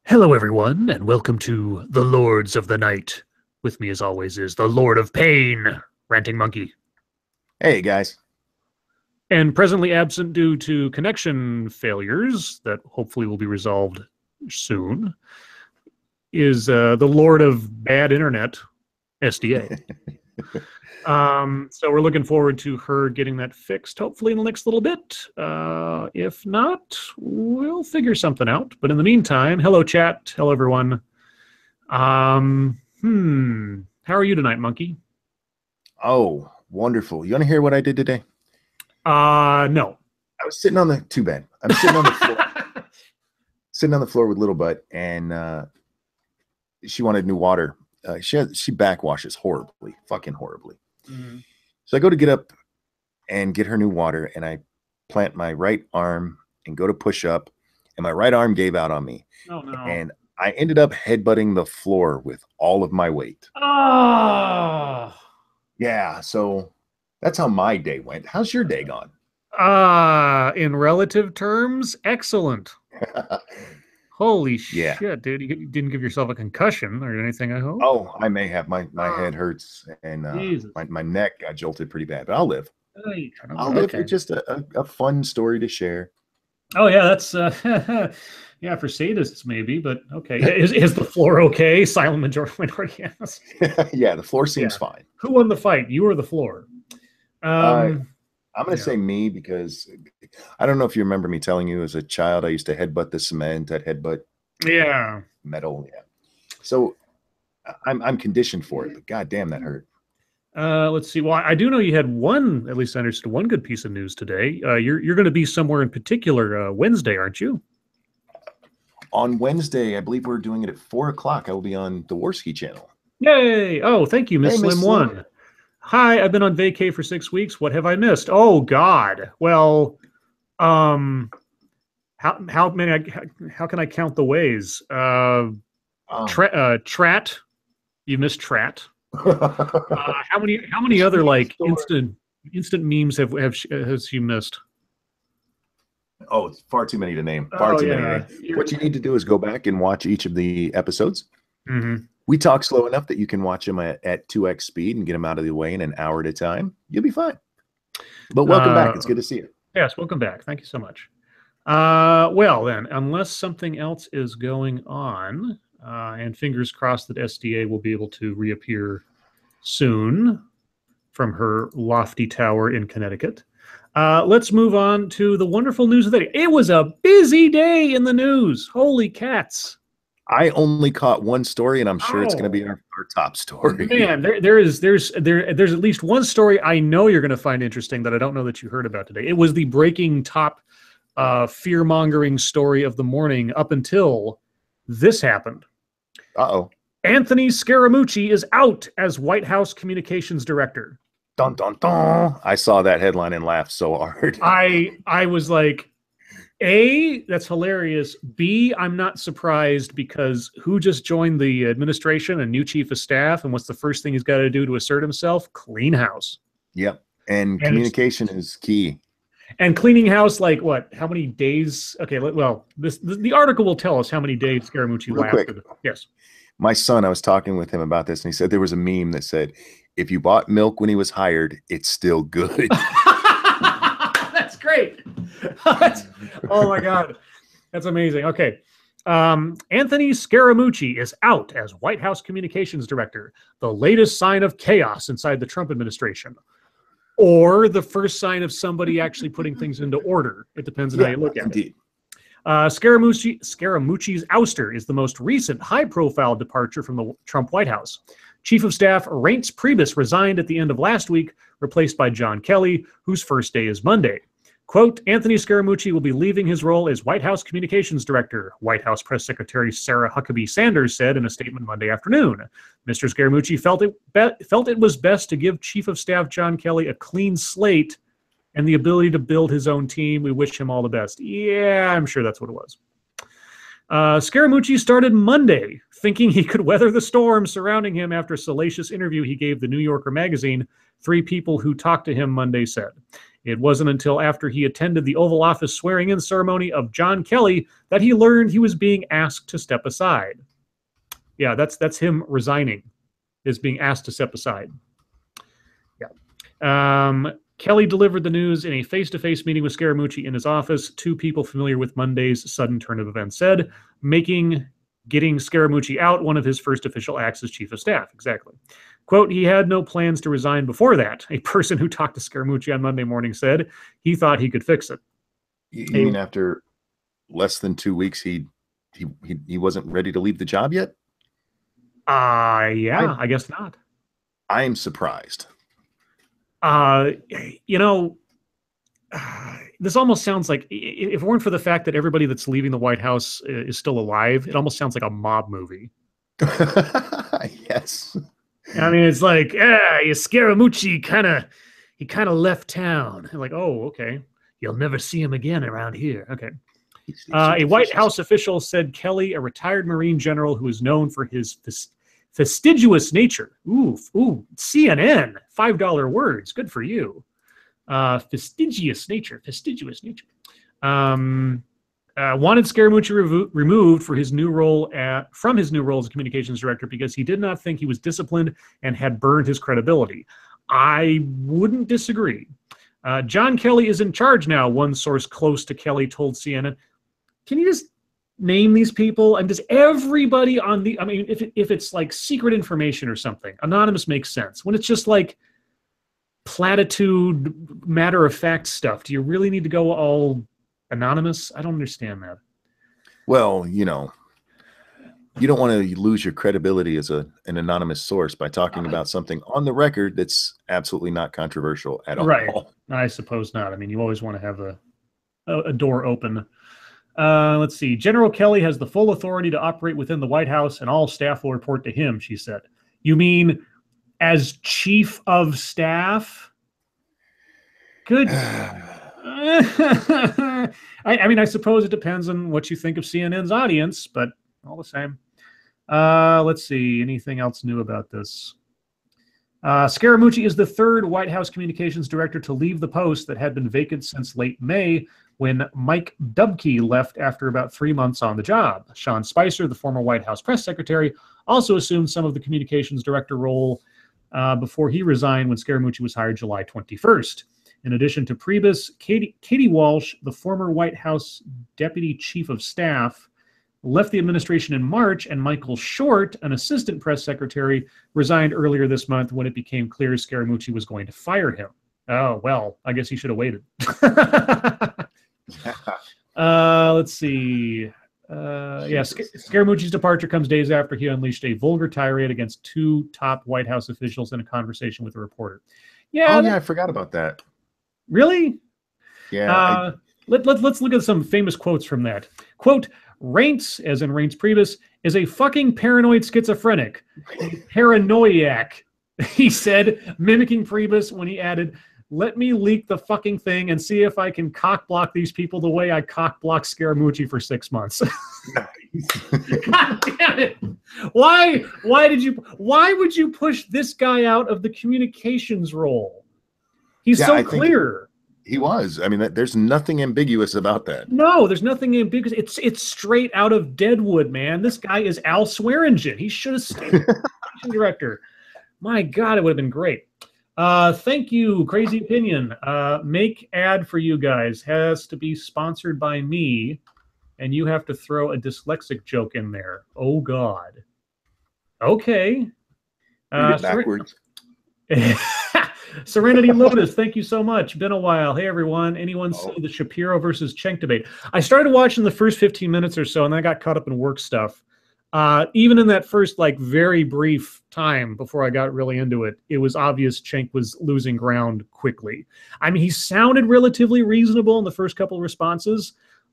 Hello, everyone, and welcome to the Lords of the Night. With me, as always, is the Lord of Pain, Ranting Monkey. Hey guys. And presently absent due to connection failures that hopefully will be resolved soon is the Lord of Bad Internet, SDA. So we're looking forward to her getting that fixed, hopefully in the next little bit. If not, we'll figure something out. But in the meantime, hello, chat. Hello, everyone. How are you tonight, Monkey? Oh, wonderful. You want to hear what I did today? No. I was sitting on the too bad. I'm sitting on the floor. Sitting on the floor with little butt, and she wanted new water. She backwashes horribly, fucking horribly. Mm-hmm. So I go to get up and get her new water, and I plant my right arm and go to push up, and my right arm gave out on me. Oh no. And I ended up headbutting the floor with all of my weight. Oh. Yeah, so that's how my day went. How's your day gone? In relative terms, excellent. Holy Yeah. shit, dude. You didn't give yourself a concussion or anything, I hope? Oh, I may have. My head hurts, and my neck got jolted pretty bad, but I'll live. I'll live. It's just a fun story to share. Oh, yeah, that's, yeah, for sadists maybe, but okay. Is the floor okay? Silent minority yes. Yeah, the floor seems fine. Who won the fight, you or the floor? I'm going to say me, because I don't know if you remember me telling you as a child, I used to headbutt the cement. I'd headbutt metal. Yeah. So I'm conditioned for it, but goddamn, that hurt. Let's see. Well, I do know you had one, at least I understood, one good piece of news today. You're going to be somewhere in particular Wednesday, aren't you? On Wednesday, I believe we're doing it at 4 o'clock. I will be on the Warski channel. Yay! Oh, thank you, Miss Slim One. Hi, I've been on vacay for 6 weeks. What have I missed? Oh God. Well, how many? How can I count the ways? Trat. You missed Trat. How many other like instant memes has you missed? Oh, it's far too many to name. Far too many. What you need to do is go back and watch each of the episodes. Mm-hmm. We talk slow enough that you can watch them at 2x speed and get them out of the way in an hour at a time. You'll be fine. But welcome back. It's good to see you. Yes, welcome back. Thank you so much. Well then, unless something else is going on, and fingers crossed that SDA will be able to reappear soon from her lofty tower in Connecticut. Let's move on to the wonderful news of the day. It was a busy day in the news. Holy cats. I only caught one story, and I'm sure it's going to be our top story. Man, there's at least one story I know you're going to find interesting that I don't know that you heard about today. It was the breaking top fear-mongering story of the morning up until this happened. Uh-oh. Anthony Scaramucci is out as White House communications director. Dun, dun, dun. I saw that headline and laughed so hard. I was like, A, that's hilarious. B, I'm not surprised, because who just joined the administration? A new chief of staff, and what's the first thing he's got to do to assert himself? Clean house. Yep. And communication is key. And cleaning house, like what? How many days? Okay, well, the article will tell us how many days Scaramucci lasted. Yes. My son, I was talking with him about this, and he said there was a meme that said, if you bought milk when he was hired, it's still good. That's great. Oh my God. That's amazing. Okay. Anthony Scaramucci is out as White House communications director, the latest sign of chaos inside the Trump administration, or the first sign of somebody actually putting things into order. It depends on how you look at it. Scaramucci's ouster is the most recent high-profile departure from the Trump White House. Chief of Staff Reince Priebus resigned at the end of last week, replaced by John Kelly, whose first day is Monday. Quote, Anthony Scaramucci will be leaving his role as White House Communications Director, White House Press Secretary Sarah Huckabee Sanders said in a statement Monday afternoon. Mr. Scaramucci felt it was best to give Chief of Staff John Kelly a clean slate and the ability to build his own team. We wish him all the best. Yeah, I'm sure that's what it was. Scaramucci started Monday, Thinking he could weather the storm surrounding him after a salacious interview he gave the New Yorker magazine, 3 people who talked to him Monday said. It wasn't until after he attended the Oval Office swearing-in ceremony of John Kelly that he learned he was being asked to step aside. Yeah, that's him resigning, is being asked to step aside. Yeah. Kelly delivered the news in a face-to-face meeting with Scaramucci in his office. 2 people familiar with Monday's sudden turn of events said, getting Scaramucci out one of his first official acts as chief of staff. Exactly. Quote, he had no plans to resign before that. A person who talked to Scaramucci on Monday morning said he thought he could fix it. You mean after less than 2 weeks, he wasn't ready to leave the job yet? Yeah, I guess not. I am surprised. You know, this almost sounds like, if it weren't for the fact that everybody that's leaving the White House is still alive, it almost sounds like a mob movie. Yes. I mean, it's like, Scaramucci kind of left town. I'm like, oh, okay. You'll never see him again around here. Okay. A White House official said Kelly, a retired Marine general who is known for his fastidious nature. Ooh, CNN, $5 words. Good for you. Fastidious nature. Wanted Scaramucci removed from his new role as communications director because he did not think he was disciplined and had burned his credibility. I wouldn't disagree. John Kelly is in charge now, one source close to Kelly told CNN. Can you just name these people? And does everybody on the, I mean, if it's like secret information or something, anonymous makes sense. When it's just like platitude, matter-of-fact stuff, do you really need to go all anonymous? I don't understand that. Well, you know, you don't want to lose your credibility as an anonymous source by talking about something on the record that's absolutely not controversial at all. Right. I suppose not. I mean, you always want to have a door open. Let's see. General Kelly has the full authority to operate within the White House, and all staff will report to him, she said. You mean as chief of staff? Good. I mean, I suppose it depends on what you think of CNN's audience, but all the same. Let's see. Anything else new about this? Scaramucci is the 3rd White House communications director to leave the post that had been vacant since late May, when Mike Dubke left after about 3 months on the job. Sean Spicer, the former White House press secretary, also assumed some of the communications director role before he resigned when Scaramucci was hired July 21st. In addition to Priebus, Katie Walsh, the former White House deputy chief of staff, left the administration in March, and Michael Short, an assistant press secretary, resigned earlier this month when it became clear Scaramucci was going to fire him. Oh, well, I guess he should have waited. Let's see. Scaramucci's departure comes days after he unleashed a vulgar tirade against 2 top White House officials in a conversation with a reporter. Yeah. Oh, yeah, I forgot about that. Really? Yeah. Let's look at some famous quotes from that. Quote, Reince, as in Reince Priebus, is a fucking paranoid schizophrenic. Paranoiac, he said, mimicking Priebus when he added, let me leak the fucking thing and see if I can cock block these people the way I cock blocked Scaramucci for 6 months. God damn it. Why would you push this guy out of the communications role? He's so clear. He was. I mean, there's nothing ambiguous about that. No, there's nothing ambiguous. It's straight out of Deadwood, man. This guy is Al Swearingen. He should have stayed director. My God, it would have been great. Thank you, Crazy Opinion. Make ad for you guys. Has to be sponsored by me, and you have to throw a dyslexic joke in there. Oh, God. Okay. Read it backwards. Serenity Lotus, thank you so much. Been a while. Hey, everyone. Anyone see the Shapiro versus Cenk debate? I started watching the first 15 minutes or so, and then I got caught up in work stuff. Even in that first, like, very brief time before I got really into it, it was obvious Cenk was losing ground quickly. I mean, he sounded relatively reasonable in the first couple of responses,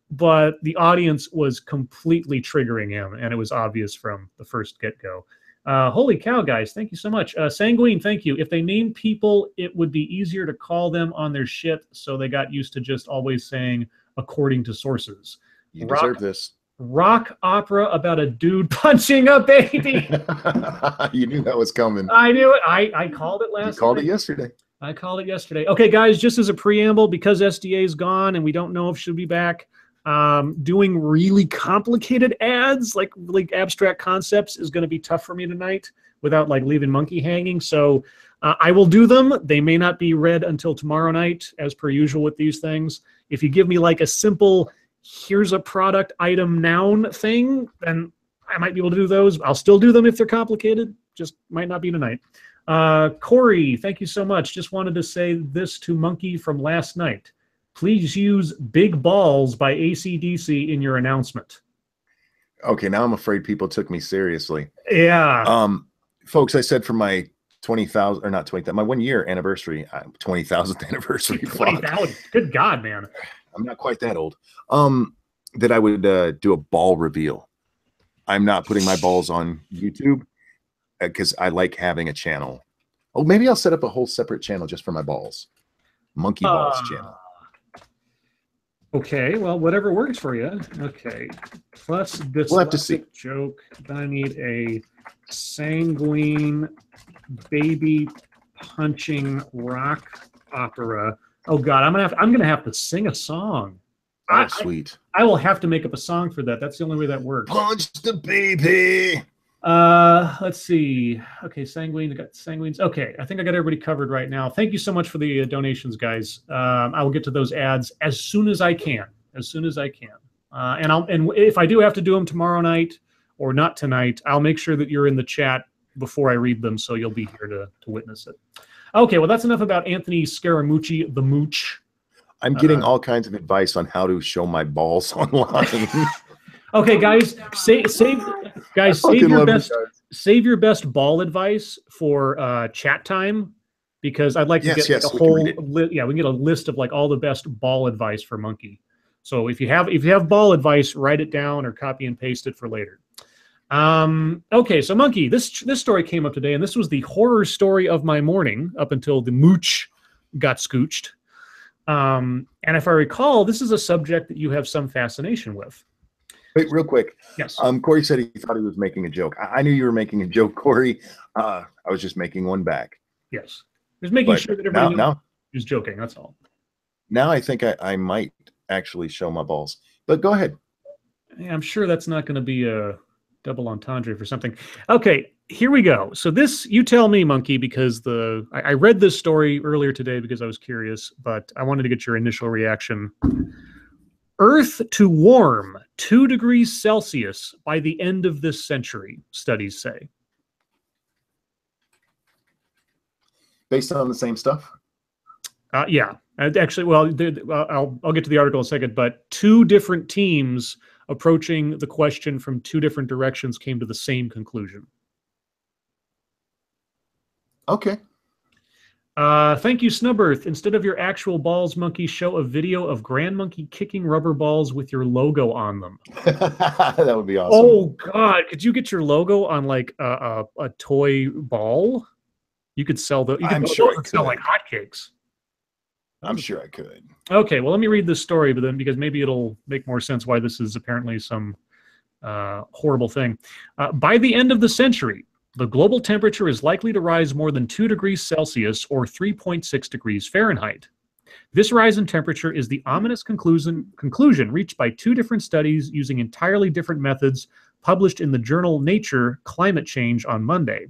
but the audience was completely triggering him, and it was obvious from the first get-go. Holy cow, guys. Thank you so much. Sanguine, thank you. If they named people, it would be easier to call them on their shit, so they got used to just always saying, according to sources. You deserve this. rock opera about a dude punching a baby. You knew that was coming. I knew it. I called it last night. You called it yesterday. I called it yesterday. Okay, guys, just as a preamble, because SDA is gone and we don't know if she'll be back, doing really complicated ads, like abstract concepts, is going to be tough for me tonight without like leaving Monkey hanging. So I will do them. They may not be read until tomorrow night, as per usual with these things. If you give me like a simple, here's a product item noun thing, then I might be able to do those. I'll still do them if they're complicated. Just might not be tonight. Corey, thank you so much. Just wanted to say this to Monkey from last night. Please use Big Balls by AC/DC in your announcement. Okay, now I'm afraid people took me seriously. Yeah. Folks, I said for my 20,000, or not 20,000, my 1 year anniversary, 20,000th anniversary. 20,000. Good God, man. I'm not quite that old. That I would do a ball reveal. I'm not putting my balls on YouTube because I like having a channel. Oh, maybe I'll set up a whole separate channel just for my balls. Monkey Balls channel. Okay, well, whatever works for you. Okay. Plus this we'll have to see. Joke. Then I need a sanguine baby punching rock opera. Oh God, I'm gonna have to sing a song. Oh, sweet. I will have to make up a song for that. That's the only way that works. Punch the baby. Let's see. Okay, sanguine. I got sanguines. Okay, I think I got everybody covered right now. Thank you so much for the donations, guys. I will get to those ads as soon as I can. As soon as I can. And if I do have to do them tomorrow night or not tonight, I'll make sure that you're in the chat before I read them, so you'll be here to witness it. Okay, well, that's enough about Anthony Scaramucci, the Mooch. I'm getting all kinds of advice on how to show my balls online. Okay, guys, save your best ball advice for chat time, because I'd like to get a whole we can get a list of like all the best ball advice for Monkey. So if you have ball advice, write it down or copy and paste it for later. Okay, so Monkey, this story came up today, and this was the horror story of my morning up until the Mooch got scooched. And if I recall, this is a subject that you have some fascination with. Wait, real quick. Yes. Corey said he thought he was making a joke. I knew you were making a joke, Corey. I was just making one back. Yes. Just making sure that everybody knows who's joking. That's all. Now I think I might actually show my balls. But go ahead. Yeah, I'm sure that's not going to be a double entendre for something. Okay, here we go. So this, you tell me, Monkey, because I read this story earlier today because I was curious, but I wanted to get your initial reaction. Earth to warm 2 degrees Celsius by the end of this century, studies say. Based on the same stuff? Yeah. Actually, well, I'll get to the article in a second, but 2 different teams approaching the question from 2 different directions came to the same conclusion. Okay. Thank you, Snubbirth. Instead of your actual balls, Monkey, show a video of Grand Monkey kicking rubber balls with your logo on them. That would be awesome. Oh, God. Could you get your logo on, like, a toy ball? You could sell those. I'm sure I could. Sell like hotcakes. I'm sure I could. Okay, well, let me read this story, but then because maybe it'll make more sense why this is apparently some horrible thing. By the end of the century, the global temperature is likely to rise more than 2 degrees Celsius or 3.6 degrees Fahrenheit. This rise in temperature is the ominous conclusion reached by 2 different studies using entirely different methods published in the journal Nature Climate Change on Monday.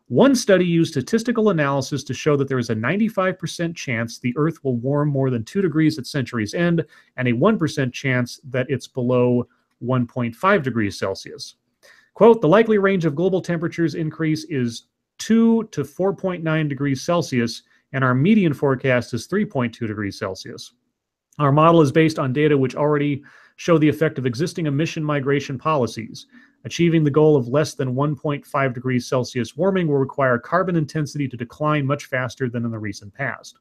One study used statistical analysis to show that there is a 95% chance the Earth will warm more than 2 degrees at century's end and a 1% chance that it's below 1.5 degrees Celsius. Quote, the likely range of global temperatures increase is 2 to 4.9 degrees Celsius, and our median forecast is 3.2 degrees Celsius. Our model is based on data which already show the effect of existing emission migration policies. Achieving the goal of less than 1.5 degrees Celsius warming will require carbon intensity to decline much faster than in the recent past.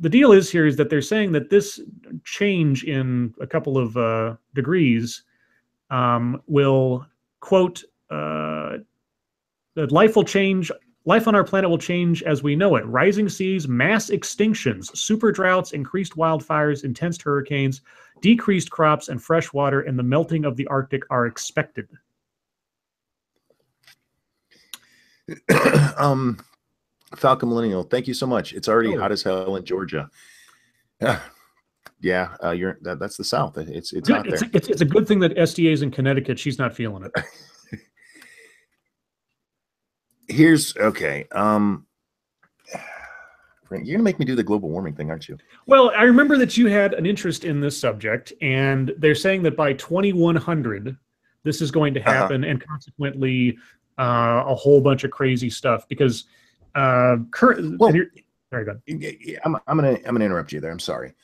The deal is here is that they're saying that this change in a couple of degrees will, quote, that life will change Life on our planet will change as we know it. Rising seas, mass extinctions, super droughts, increased wildfires, intense hurricanes, decreased crops and fresh water, and the melting of the Arctic are expected. Falcon Millennial, thank you so much. It's already hot as hell in Georgia. Yeah, that's the South. It's hot there. It's a good thing that SDA's in Connecticut. She's not feeling it. Here's okay. You're gonna make me do the global warming thing, aren't you? Well, I remember that you had an interest in this subject, and they're saying that by 2100, this is going to happen, and consequently, a whole bunch of crazy stuff. Because sorry, go ahead. I'm gonna interrupt you there. I'm sorry.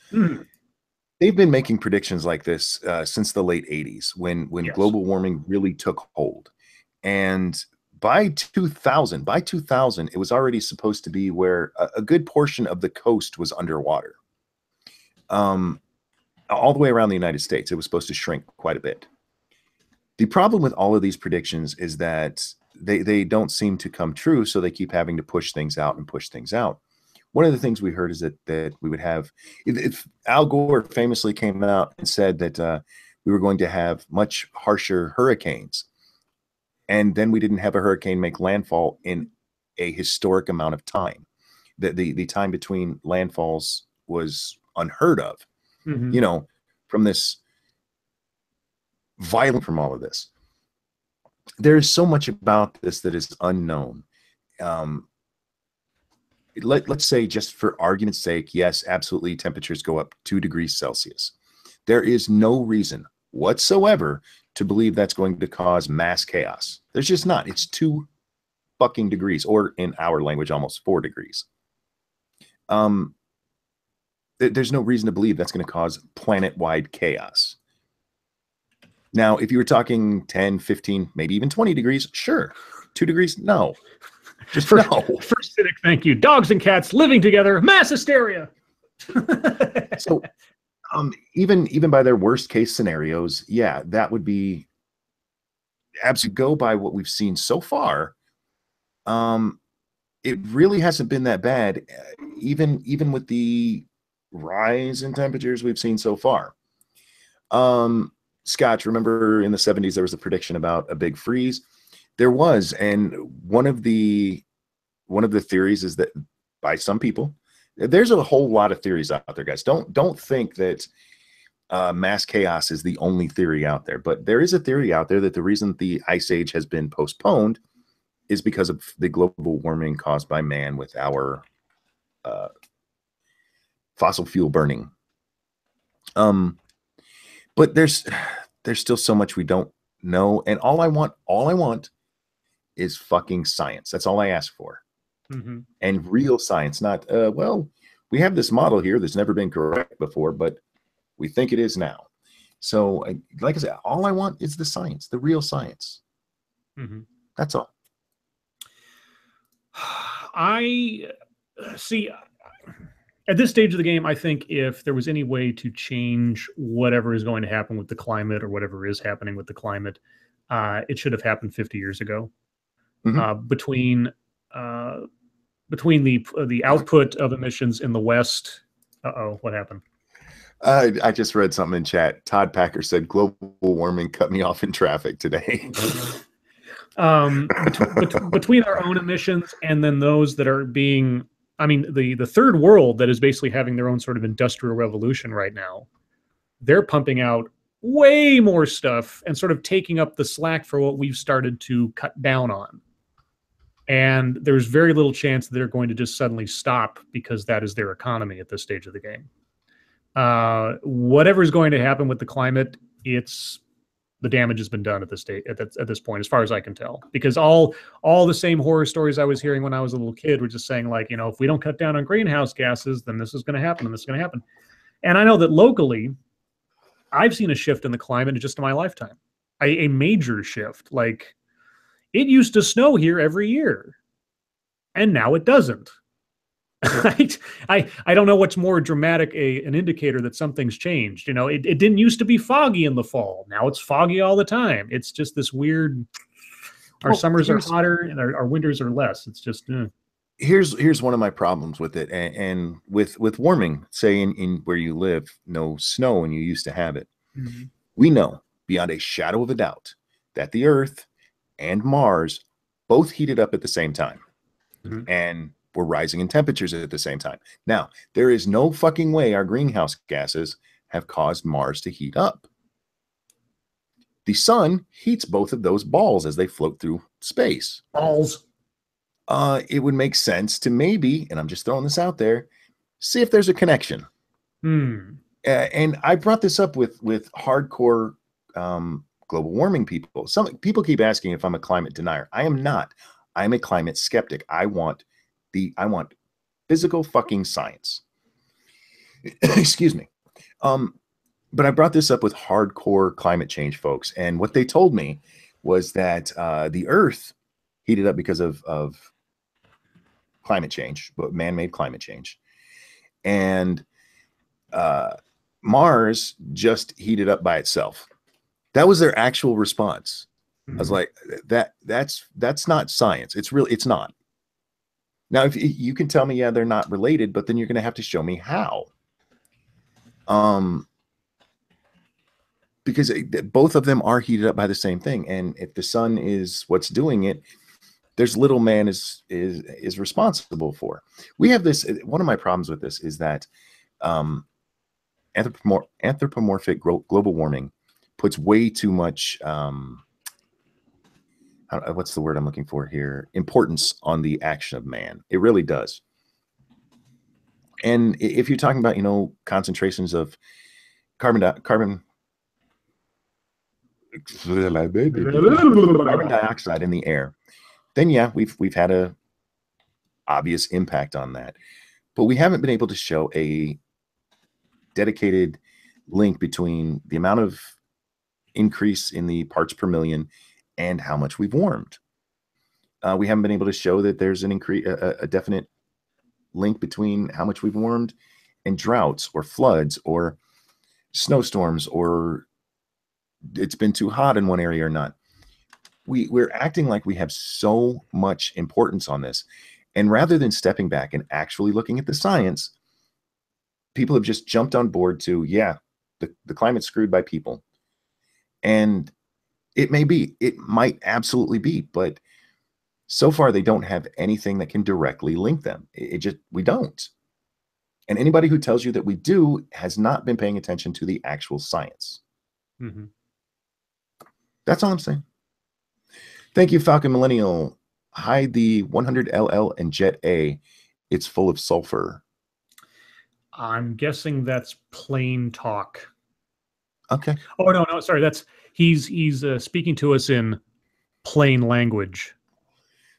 They've been making predictions like this since the late 80s, when global warming really took hold, and by 2000, it was already supposed to be where a good portion of the coast was underwater. All the way around the United States, it was supposed to shrink quite a bit. The problem with all of these predictions is that they don't seem to come true, so they keep having to push things out and push things out. One of the things we heard is that we would have, if Al Gore famously came out and said that we were going to have much harsher hurricanes, and then we didn't have a hurricane make landfall in a historic amount of time. The time between landfalls was unheard of, you know, from this violent, from all of this. There's so much about this that is unknown. Let's say, just for argument's sake, yes, absolutely, temperatures go up 2 degrees Celsius. There is no reason whatsoever to believe that's going to cause mass chaos. There's just not. It's 2 fucking degrees, or in our language, almost 4 degrees. There's no reason to believe that's going to cause planet-wide chaos. Now, if you were talking 10, 15, maybe even 20 degrees, sure. 2 degrees, no. Just no. First cynic, thank you. Dogs and cats living together, mass hysteria. So, even by their worst case scenarios, yeah, that would be absolutely, go by what we've seen so far. It really hasn't been that bad, even with the rise in temperatures we've seen so far. Scotch, remember in the 70s there was a prediction about a big freeze? There was, and one of the theories is that, by some people, there's a whole lot of theories out there, guys. Don't think that mass chaos is the only theory out there, but there is a theory out there that the reason the ice age has been postponed is because of the global warming caused by man with our fossil fuel burning. But there's still so much we don't know, and all I want is fucking science. That's all I ask for. And real science, not well, we have this model here that's never been correct before, but we think it is now. So, like I said, all I want is the science, the real science. That's all. I see. At this stage of the game, I think if there was any way to change whatever is going to happen with the climate, or whatever is happening with the climate, it should have happened 50 years ago. Between the output of emissions in the West. What happened? I just read something in chat. Todd Packer said global warming cut me off in traffic today. Between our own emissions and then those that are being, I mean, the third world that is basically having their own sort of industrial revolution right now, they're pumping out way more stuff and sort of taking up the slack for what we've started to cut down on. And there's very little chance that they're going to just suddenly stop because that is their economy at this stage of the game. Whatever is going to happen with the climate, the damage has been done at this point, as far as I can tell. Because all the same horror stories I was hearing when I was a little kid were just saying, like, you know, if we don't cut down on greenhouse gases, then this is going to happen and this is going to happen. And I know that locally, I've seen a shift in the climate just in my lifetime, a major shift. Like, it used to snow here every year, and now it doesn't. I don't know what's more dramatic, an indicator that something's changed. You know, it didn't used to be foggy in the fall. Now it's foggy all the time. It's just this weird. Our summers are hotter and our winters are less. It's just here's one of my problems with it, and with warming. Say in where you live, no snow, and you used to have it. Mm-hmm. We know beyond a shadow of a doubt that the Earth and Mars both heated up at the same time, and were rising in temperatures at the same time. Now, there is no fucking way our greenhouse gases have caused Mars to heat up. The sun heats both of those balls as they float through space. Balls. It would make sense to maybe, and I'm just throwing this out there, see if there's a connection. And I brought this up with hardcore global warming people. Some people keep asking if I'm a climate denier. I am not. I'm a climate skeptic. I want physical fucking science. Excuse me. But I brought this up with hardcore climate change folks, and what they told me was that the Earth heated up because of climate change, but man-made climate change, and Mars just heated up by itself. That was their actual response. I was like, that's not science. It's not. Now, if you can tell me, yeah, they're not related, but then you're going to have to show me how. Because both of them are heated up by the same thing, and if the sun is what's doing it, there's little man is responsible for. We have this. One of my problems with this is that anthropomorphic global warming puts way too much. What's the word I'm looking for here? Importance on the action of man. It really does. And if you're talking about, concentrations of carbon dioxide in the air, then yeah, we've had a obvious impact on that. But we haven't been able to show a dedicated link between the amount of increase in the parts per million and how much we've warmed. We haven't been able to show that there's an increase, a definite link between how much we've warmed and droughts or floods or snowstorms, or it's been too hot in one area or not. We're acting like we have so much importance on this. And rather than stepping back and actually looking at the science, people have just jumped on board to, yeah, the climate's screwed by people. And it might absolutely be, but so far they don't have anything that can directly link them. We don't. And anybody who tells you that we do has not been paying attention to the actual science. That's all I'm saying. Thank you, Falcon Millennial. Hide the 100LL and Jet A. It's full of sulfur. I'm guessing that's plain talk. Okay. Oh, no, sorry. He's speaking to us in plain language.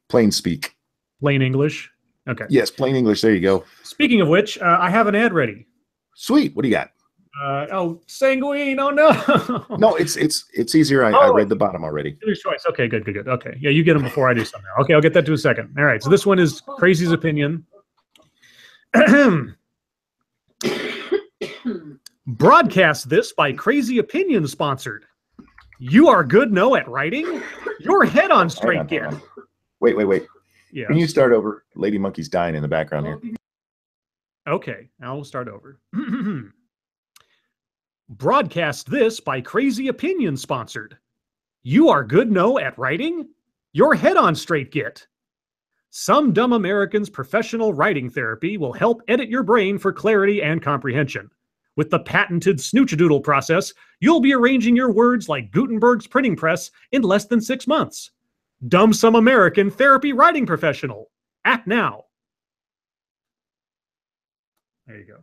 Plain speak. Plain English. Okay. Yes, plain English. There you go. Speaking of which, I have an ad ready. Sweet. What do you got? Sanguine. Oh no. No, it's easier. I read the bottom already. Dealer's choice. Okay, good. Okay. Yeah, you get them before I do something. Okay, I'll get that to a second. All right. So this one is Crazy's opinion. Broadcast this by Crazy Opinion sponsored. You are good, no, at writing? Your head on straight gear. Wait. Yeah. Can you start over? Lady Monkey's dying in the background here. Okay, now we'll start over. Broadcast this by Crazy Opinion sponsored. You are good, no, at writing? Your head on straight get. Some Dumb Americans' professional writing therapy will help edit your brain for clarity and comprehension. With the patented Snoochadoodle process, you'll be arranging your words like Gutenberg's printing press in less than 6 months. Dumb Some American Therapy Writing Professional. Act now. There you go.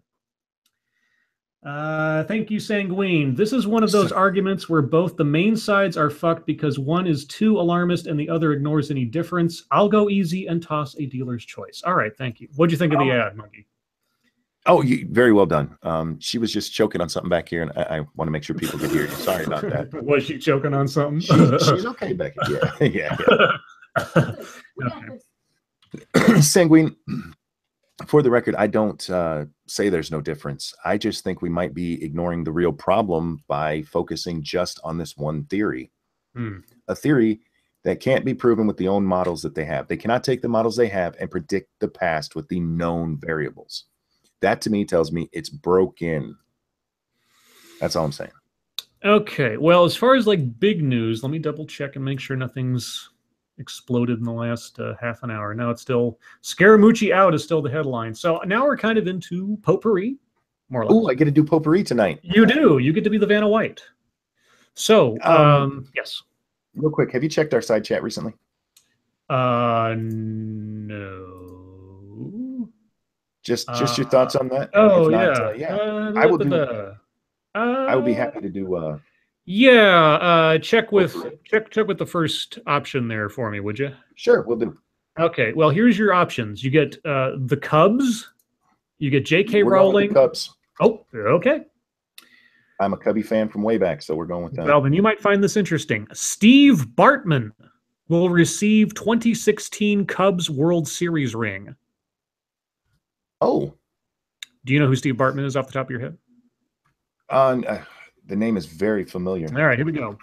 Thank you, Sanguine. This is one of those arguments where both the main sides are fucked because one is too alarmist and the other ignores any difference. I'll go easy and toss a dealer's choice. All right, thank you. What'd you think of the ad, Monkey? Oh, very well done. She was just choking on something back here, and I want to make sure people could hear you. Sorry about that. Was she choking on something? She's okay back here. Yeah. Okay. Sanguine, for the record, I don't say there's no difference. I just think we might be ignoring the real problem by focusing just on this one theory. A theory that can't be proven with the own models that they have. They cannot take the models they have and predict the past with the known variables. That to me tells me it's broken. That's all I'm saying. Okay. Well, as far as like big news, let me double check and make sure nothing's exploded in the last half an hour. Now it's still Scaramucci out is still the headline. So now we're kind of into potpourri, more or less. Oh, I get to do potpourri tonight. You do. You get to be the Vanna White. So, yes. Real quick, have you checked our side chat recently? No. Just your thoughts on that? Oh, not, yeah. I will do. I would be happy to do. Check with the first option there for me, would you? Sure, we'll do. Okay. Well, here's your options. You get the Cubs. You get J.K. Rowling. The Cubs. Oh, okay. I'm a Cubby fan from way back, so we're going with that. Well, then you might find this interesting. Steve Bartman will receive 2016 Cubs World Series ring. Oh. Do you know who Steve Bartman is off the top of your head? The name is very familiar. All right, here we go.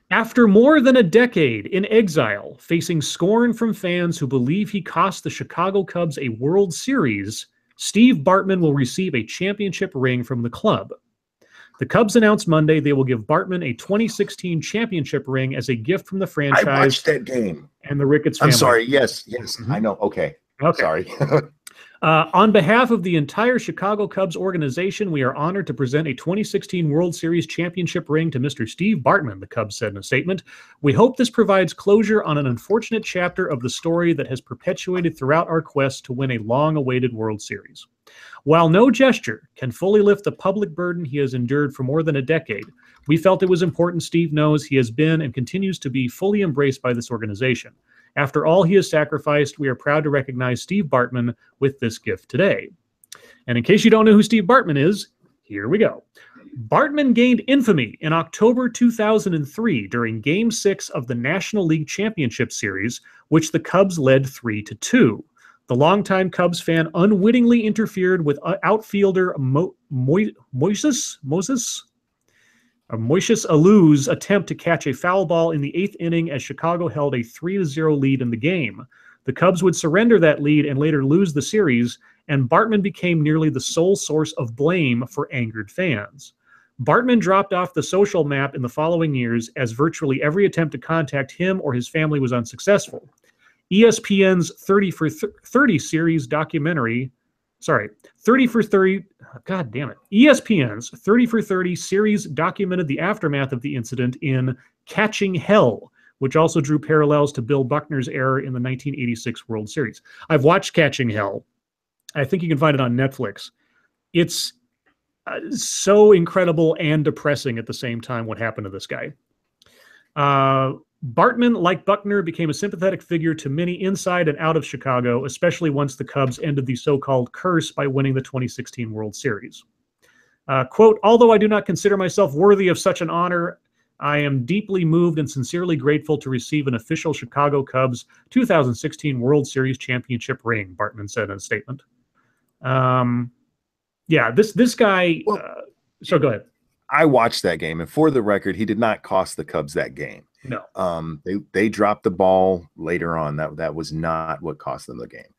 After more than a decade in exile, facing scorn from fans who believe he cost the Chicago Cubs a World Series, Steve Bartman will receive a championship ring from the club. The Cubs announced Monday they will give Bartman a 2016 championship ring as a gift from the franchise. I watched that game. And the Ricketts family. I'm sorry. Yes. Mm-hmm. I know. Okay. Sorry. On behalf of the entire Chicago Cubs organization, we are honored to present a 2016 World Series championship ring to Mr. Steve Bartman, the Cubs said in a statement. We hope this provides closure on an unfortunate chapter of the story that has perpetuated throughout our quest to win a long-awaited World Series. While no gesture can fully lift the public burden he has endured for more than a decade, we felt it was important Steve knows he has been and continues to be fully embraced by this organization. After all he has sacrificed, we are proud to recognize Steve Bartman with this gift today. And in case you don't know who Steve Bartman is, here we go. Bartman gained infamy in October 2003 during Game 6 of the National League Championship Series, which the Cubs led 3-2. The longtime Cubs fan unwittingly interfered with outfielder Moises Allou's attempt to catch a foul ball in the 8th inning as Chicago held a 3-0 lead in the game. The Cubs would surrender that lead and later lose the series, and Bartman became nearly the sole source of blame for angered fans. Bartman dropped off the social map in the following years as virtually every attempt to contact him or his family was unsuccessful. ESPN's 30 for 30 series documentary, 30 for 30, God damn it. ESPN's 30 for 30 series documented the aftermath of the incident in Catching Hell, which also drew parallels to Bill Buckner's error in the 1986 World Series. I've watched Catching Hell. I think you can find it on Netflix. It's so incredible and depressing at the same time what happened to this guy. Bartman, like Buckner, became a sympathetic figure to many inside and out of Chicago, especially once the Cubs ended the so-called curse by winning the 2016 World Series. Quote, although I do not consider myself worthy of such an honor, I am deeply moved and sincerely grateful to receive an official Chicago Cubs 2016 World Series championship ring, Bartman said in a statement. This guy... so go ahead. I watched that game, and for the record, he did not cost the Cubs that game. No. They dropped the ball later on. That was not what cost them the game.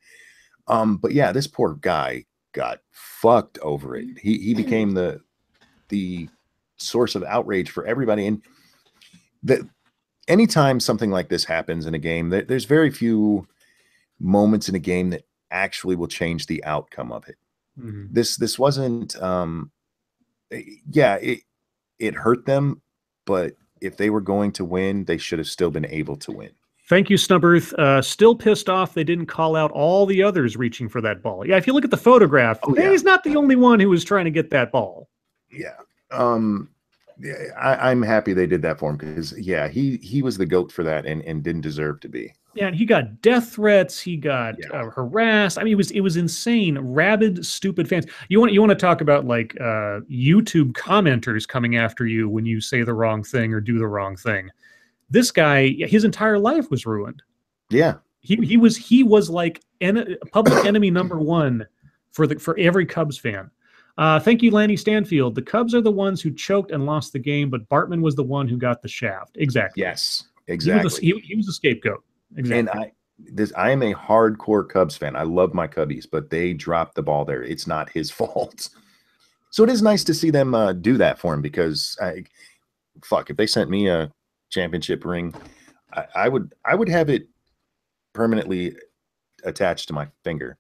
But yeah, this poor guy got fucked over it. He became the source of outrage for everybody. And anytime something like this happens in a game, there's very few moments in a game that actually will change the outcome of it. Mm-hmm. This wasn't it hurt them, but if they were going to win, they should have still been able to win. Thank you, Snubberth. Still pissed off they didn't call out all the others reaching for that ball. Yeah, if you look at the photograph, he's not the only one who was trying to get that ball. Yeah. I'm happy they did that for him because, he was the GOAT for that and didn't deserve to be. Yeah, and he got death threats. He got harassed. I mean, it was insane. Rabid, stupid fans. You want to talk about like YouTube commenters coming after you when you say the wrong thing or do the wrong thing. This guy, his entire life was ruined. Yeah, he was like public enemy number one for every Cubs fan. Thank you, Lanny Stanfield. The Cubs are the ones who choked and lost the game, but Bartman was the one who got the shaft. Exactly. Yes. Exactly. He was a scapegoat. Exactly. And I am a hardcore Cubs fan. I love my Cubbies, but they dropped the ball there. It's not his fault. So it is nice to see them do that for him, because if they sent me a championship ring, I would have it permanently attached to my finger.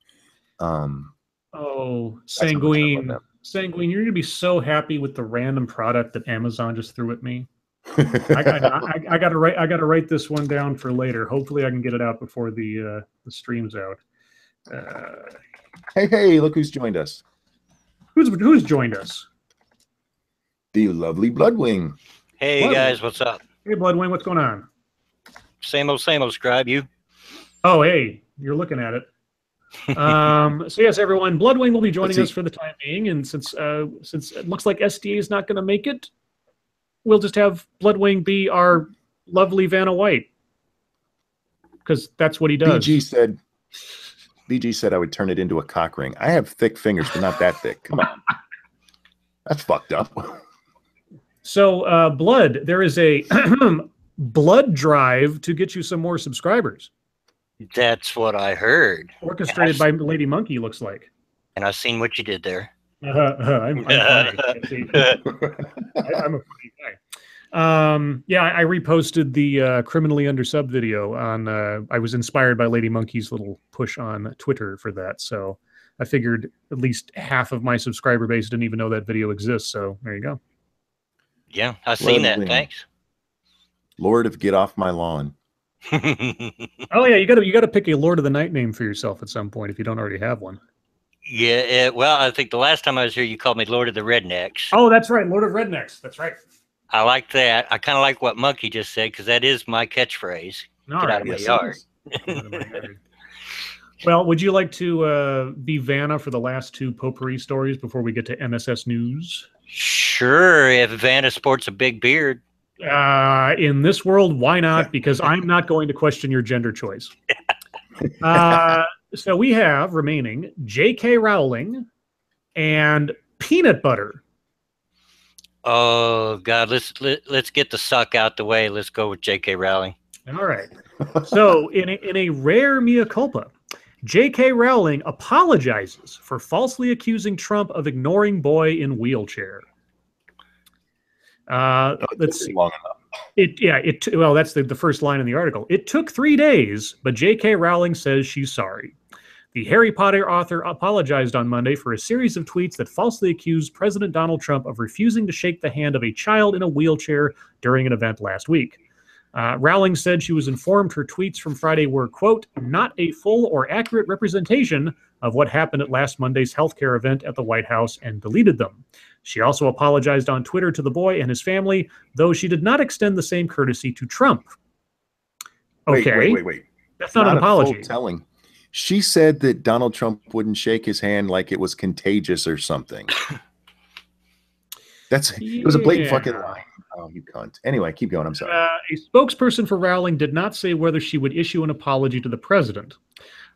Sanguine, you're gonna be so happy with the random product that Amazon just threw at me. I gotta write this one down for later. Hopefully, I can get it out before the stream's out. Hey! Look who's joined us. Who's joined us? The lovely Bloodwing. Hey Bloodwing. Guys, what's up? Hey Bloodwing, what's going on? Same old, Scribe. You? Oh, hey, you're looking at it. So yes, everyone, Bloodwing will be joining us for the time being, and since it looks like SDA is not going to make it, we'll just have Bloodwing be our lovely Vanna White, because that's what he does. BG said I would turn it into a cock ring. I have thick fingers, but not that thick. Come on. That's fucked up. So, Blood, there is a blood drive to get you some more subscribers. That's what I heard. Orchestrated by Lady Monkey, looks like. And I've seen what you did there. I'm funny. I'm a funny guy. I reposted the criminally under sub video on. I was inspired by Lady Monkey's little push on Twitter for that, so I figured at least half of my subscriber base didn't even know that video exists. So there you go. Yeah, I've seen that. Thanks. Lord of Get Off My Lawn. Oh yeah, you gotta pick a Lord of the Night name for yourself at some point if you don't already have one. Yeah, well, I think the last time I was here, you called me Lord of the Rednecks. Oh, that's right, Lord of Rednecks. That's right. I like that. I kind of like what Monkey just said, because that is my catchphrase. Get out of my yard. Well, would you like to be Vanna for the last two potpourri stories before we get to MSS News? Sure, if Vanna sports a big beard. In this world, why not? Because I'm not going to question your gender choice. So we have remaining J.K. Rowling and peanut butter. Oh God, let's get the suck out the way. Let's go with J.K. Rowling. All right. So in a rare mea culpa, J.K. Rowling apologizes for falsely accusing Trump of ignoring boy in wheelchair. Let's see. Long enough. Well, that's the first line in the article. It took 3 days, but J.K. Rowling says she's sorry. The Harry Potter author apologized on Monday for a series of tweets that falsely accused President Donald Trump of refusing to shake the hand of a child in a wheelchair during an event last week. Rowling said she was informed her tweets from Friday were, quote, not a full or accurate representation of what happened at last Monday's healthcare event at the White House, and deleted them. She also apologized on Twitter to the boy and his family, though she did not extend the same courtesy to Trump. Okay. Wait. That's not an apology. Full telling. She said that Donald Trump wouldn't shake his hand like it was contagious or something. It was a blatant fucking lie. Oh, you cunt. Anyway, keep going. I'm sorry. A spokesperson for Rowling did not say whether she would issue an apology to the president.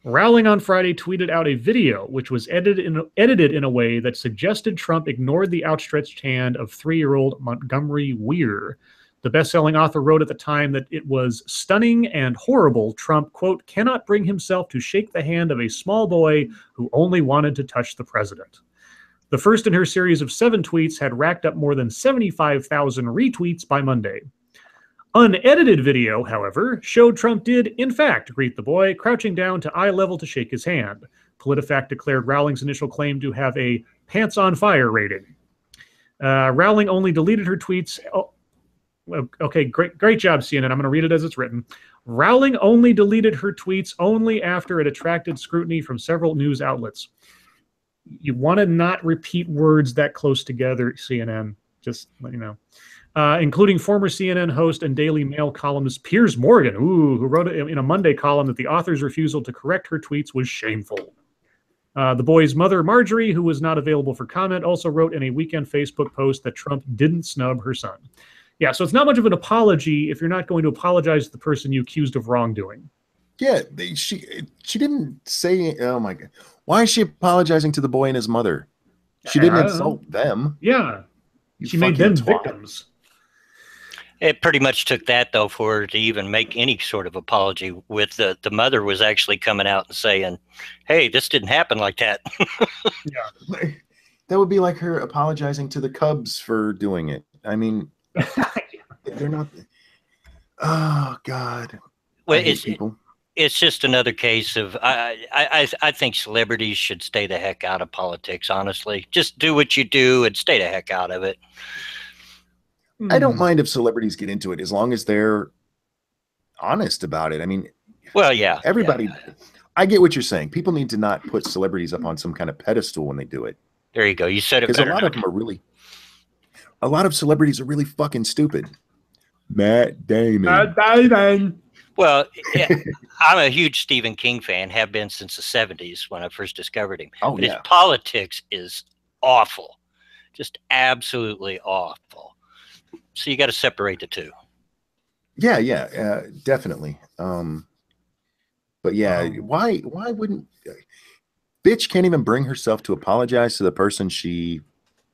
Rowling on Friday tweeted out a video which was edited in a way that suggested Trump ignored the outstretched hand of 3-year-old Montgomery Weir. The best-selling author wrote at the time that it was stunning and horrible. Trump, quote, cannot bring himself to shake the hand of a small boy who only wanted to touch the president. The first in her series of 7 tweets had racked up more than 75,000 retweets by Monday. Unedited video, however, showed Trump did, in fact, greet the boy, crouching down to eye level to shake his hand. PolitiFact declared Rowling's initial claim to have a pants on fire rating. Rowling only deleted her tweets. Okay, great job, CNN. I'm going to read it as it's written. Rowling only deleted her tweets only after it attracted scrutiny from several news outlets. You want to not repeat words that close together, CNN. Just let you know. Including former CNN host and Daily Mail columnist Piers Morgan, who wrote in a Monday column that the author's refusal to correct her tweets was shameful. The boy's mother, Marjorie, who was not available for comment, also wrote in a weekend Facebook post that Trump didn't snub her son. Yeah, so it's not much of an apology if you're not going to apologize to the person you accused of wrongdoing. Yeah, she didn't say, oh my God. Why is she apologizing to the boy and his mother? She didn't insult them. Yeah. She made them victims. It pretty much took that, though, for her to even make any sort of apology. With the mother was actually coming out and saying, "Hey, this didn't happen like that." Yeah, that would be like her apologizing to the Cubs for doing it. I mean, they're not. Oh God. Well, it's just another case of I think celebrities should stay the heck out of politics. Honestly, just do what you do and stay the heck out of it. I don't mind if celebrities get into it as long as they're honest about it. I mean, well, yeah, everybody. Yeah. I get what you're saying. People need to not put celebrities up on some kind of pedestal when they do it. There you go. You said it better. Because a lot of them are really. A lot of celebrities are really fucking stupid. Matt Damon. Well, yeah, I'm a huge Stephen King fan, have been since the 70s when I first discovered him. Oh, but yeah. His politics is awful, just absolutely awful. So you got to separate the two. Yeah, definitely. But yeah, why wouldn't bitch can't even bring herself to apologize to the person she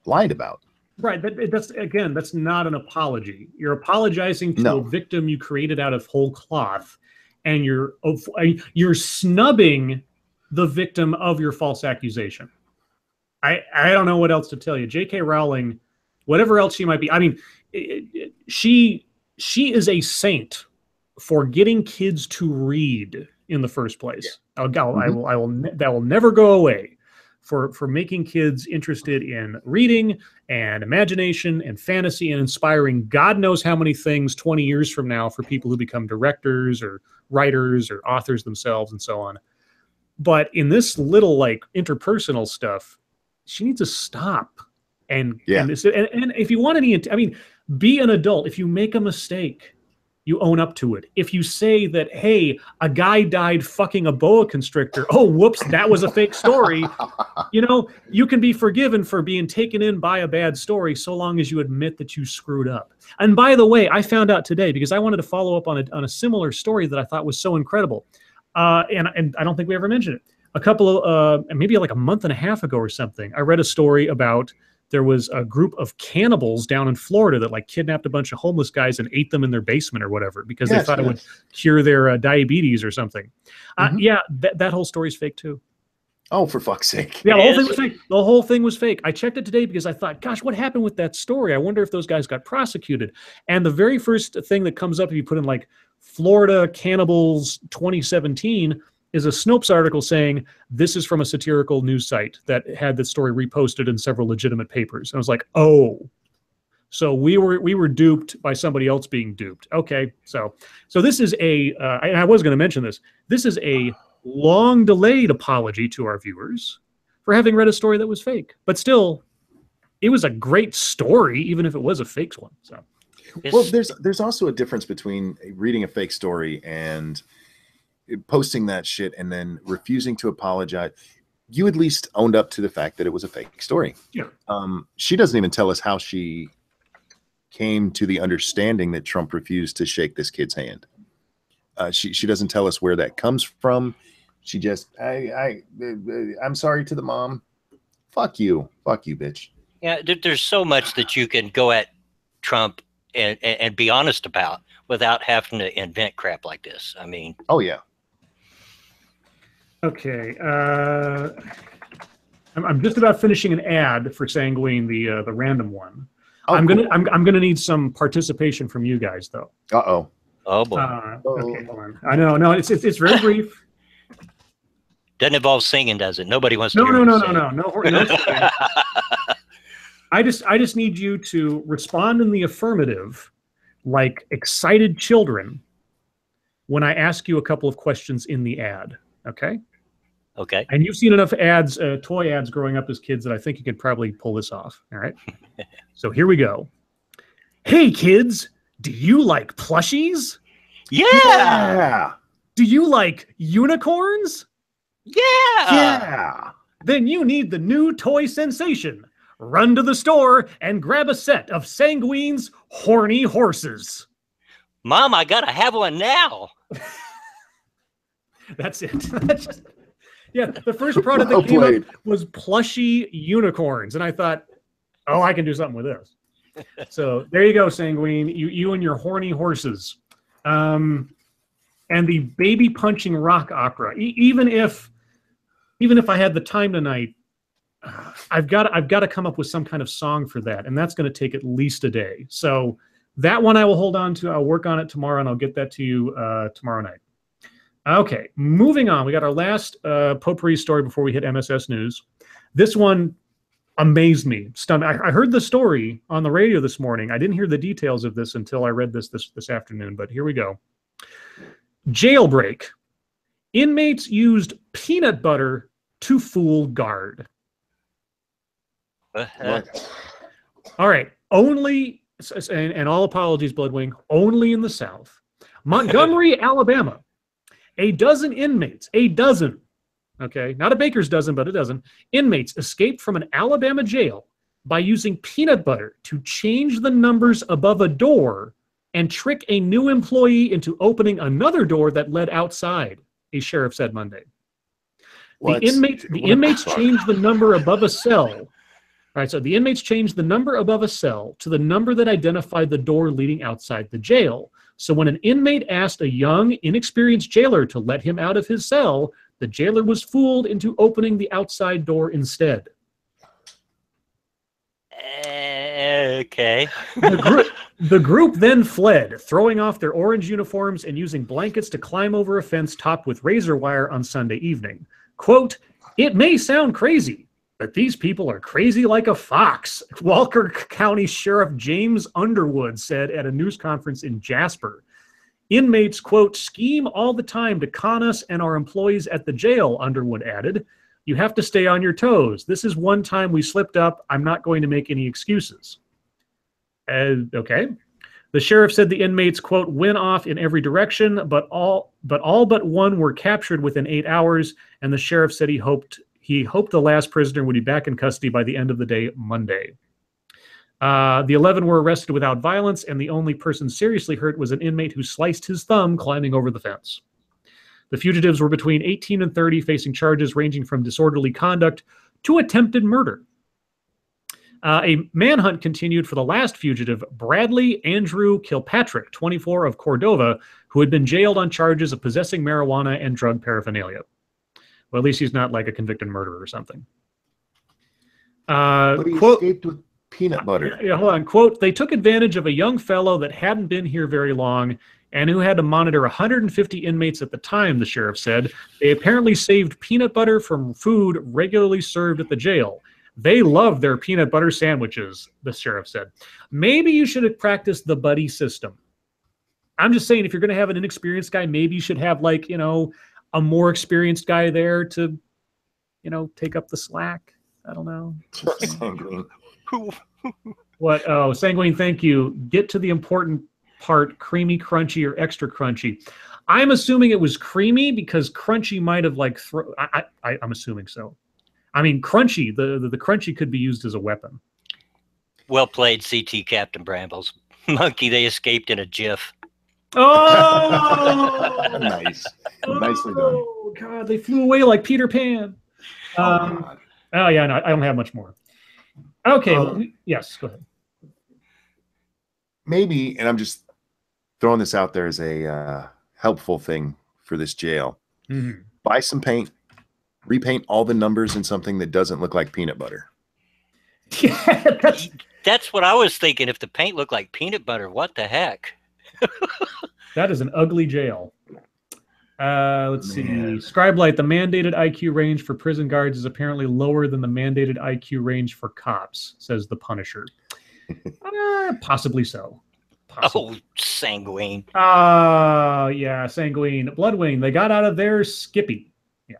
lied about? Right. That's not an apology. You're apologizing to a victim you created out of whole cloth, and you're snubbing the victim of your false accusation. I don't know what else to tell you. J.K. Rowling, whatever else she might be. I mean, she is a saint for getting kids to read in the first place. Yeah. That will never go away. For making kids interested in reading and imagination and fantasy and inspiring God knows how many things 20 years from now for people who become directors or writers or authors themselves and so on. But in this little like interpersonal stuff, she needs to stop. And if you want any, I mean, be an adult. If you make a mistake, you own up to it. If you say that, hey, a guy died fucking a boa constrictor, oh, whoops, that was a fake story. You know, you can be forgiven for being taken in by a bad story so long as you admit that you screwed up. And by the way, I found out today, because I wanted to follow up on a similar story that I thought was so incredible. And I don't think we ever mentioned it. A couple of, maybe like a month and a half ago or something, I read a story about there was a group of cannibals down in Florida that like kidnapped a bunch of homeless guys and ate them in their basement or whatever because they thought it would cure their diabetes or something. Yeah, that whole story's fake too. Oh, for fuck's sake. Yeah, the whole thing was fake. The whole thing was fake. I checked it today because I thought, gosh, what happened with that story? I wonder if those guys got prosecuted. And the very first thing that comes up if you put in like Florida Cannibals 2017 is a Snopes article saying this is from a satirical news site that had the story reposted in several legitimate papers. And I was like, oh, so we were duped by somebody else being duped. Okay, so this is and I was going to mention this. This is a long delayed apology to our viewers for having read a story that was fake, but still, it was a great story, even if it was a fake one. So, well, there's also a difference between reading a fake story and posting that shit and then refusing to apologize. You at least owned up to the fact that it was a fake story. Yeah. She doesn't even tell us how she came to the understanding that Trump refused to shake this kid's hand. She doesn't tell us where that comes from. She just, I'm sorry to the mom. Fuck you, bitch. Yeah, there's so much that you can go at Trump and be honest about without having to invent crap like this. I mean, oh yeah. Okay, I'm just about finishing an ad for Sanguine, the random one. Oh, I'm gonna need some participation from you guys though. Oh boy. Okay, hold on. I know, no, it's very brief. Doesn't involve singing, does it? Nobody wants to. No. I just need you to respond in the affirmative, like excited children, when I ask you a couple of questions in the ad. Okay. Okay. And you've seen enough ads, toy ads growing up as kids that I think you could probably pull this off. All right. So here we go. Hey kids, do you like plushies? Yeah. Do you like unicorns? Yeah. Then you need the new toy sensation. Run to the store and grab a set of Sanguine's horny horses. Mom, I gotta have one now. That's it. Yeah, the first product that came up was plushy unicorns. And I thought, oh, I can do something with this. So there you go, Sanguine. You and your horny horses. And the baby punching rock opera. Even if I had the time tonight, I've got to come up with some kind of song for that, and that's going to take at least a day. So that one I will hold on to. I'll work on it tomorrow, and I'll get that to you tomorrow night. Okay, moving on. We got our last potpourri story before we hit MSS News. This one amazed me. Stunned. I heard the story on the radio this morning. I didn't hear the details of this until I read this afternoon, but here we go. Jailbreak. Inmates used peanut butter to fool guard. All right. Only, and all apologies, Bloodwing, only in the South. Montgomery, Alabama. A dozen inmates, okay, not a baker's dozen, but a dozen, inmates escaped from an Alabama jail by using peanut butter to change the numbers above a door and trick a new employee into opening another door that led outside, a sheriff said Monday. The inmates changed the number above a cell. All right, so the inmates changed the number above a cell to the number that identified the door leading outside the jail. So when an inmate asked a young, inexperienced jailer to let him out of his cell, the jailer was fooled into opening the outside door instead. Okay. The group then fled, throwing off their orange uniforms and using blankets to climb over a fence topped with razor wire on Sunday evening. Quote, "It may sound crazy, but these people are crazy like a fox," Walker County Sheriff James Underwood said at a news conference in Jasper. Inmates, quote, "scheme all the time to con us and our employees at the jail," Underwood added. "You have to stay on your toes. This is one time we slipped up. I'm not going to make any excuses." Okay. The sheriff said the inmates, quote, "went off in every direction, but all but one were captured within 8 hours," and the sheriff said he hoped the last prisoner would be back in custody by the end of the day Monday. The 11 were arrested without violence, and the only person seriously hurt was an inmate who sliced his thumb climbing over the fence. The fugitives were between 18 and 30, facing charges ranging from disorderly conduct to attempted murder. A manhunt continued for the last fugitive, Bradley Andrew Kilpatrick, 24, of Cordova, who had been jailed on charges of possessing marijuana and drug paraphernalia. Well, at least he's not like a convicted murderer or something. But he quote, escaped with peanut butter. Yeah, hold on. Quote, "They took advantage of a young fellow that hadn't been here very long and who had to monitor 150 inmates at the time," the sheriff said. "They apparently saved peanut butter from food regularly served at the jail. They love their peanut butter sandwiches," the sheriff said. Maybe you should have practiced the buddy system. I'm just saying, if you're going to have an inexperienced guy, maybe you should have, like, you know, a more experienced guy there to, you know, take up the slack. I don't know. Sanguine. What? Oh, Sanguine, thank you. Get to the important part, creamy, crunchy, or extra crunchy. I'm assuming it was creamy because crunchy might have like, I'm assuming so. I mean, crunchy, the crunchy could be used as a weapon. Well played, CT Captain Brambles. Monkey, they escaped in a jiff. Oh! Nice. Nicely done. Oh, God, they flew away like Peter Pan. Oh, yeah, no, I don't have much more. Okay, yes, go ahead. Maybe, and I'm just throwing this out there as a helpful thing for this jail. Mm-hmm. Buy some paint, repaint all the numbers in something that doesn't look like peanut butter. Yeah, that's what I was thinking. If the paint looked like peanut butter, what the heck? That is an ugly jail. Let's see. Scribe Light, the mandated IQ range for prison guards is apparently lower than the mandated IQ range for cops, says the Punisher. Possibly so. Possibly. Oh, Sanguine. Yeah, Sanguine. Bloodwing, they got out of there skippy. Yeah.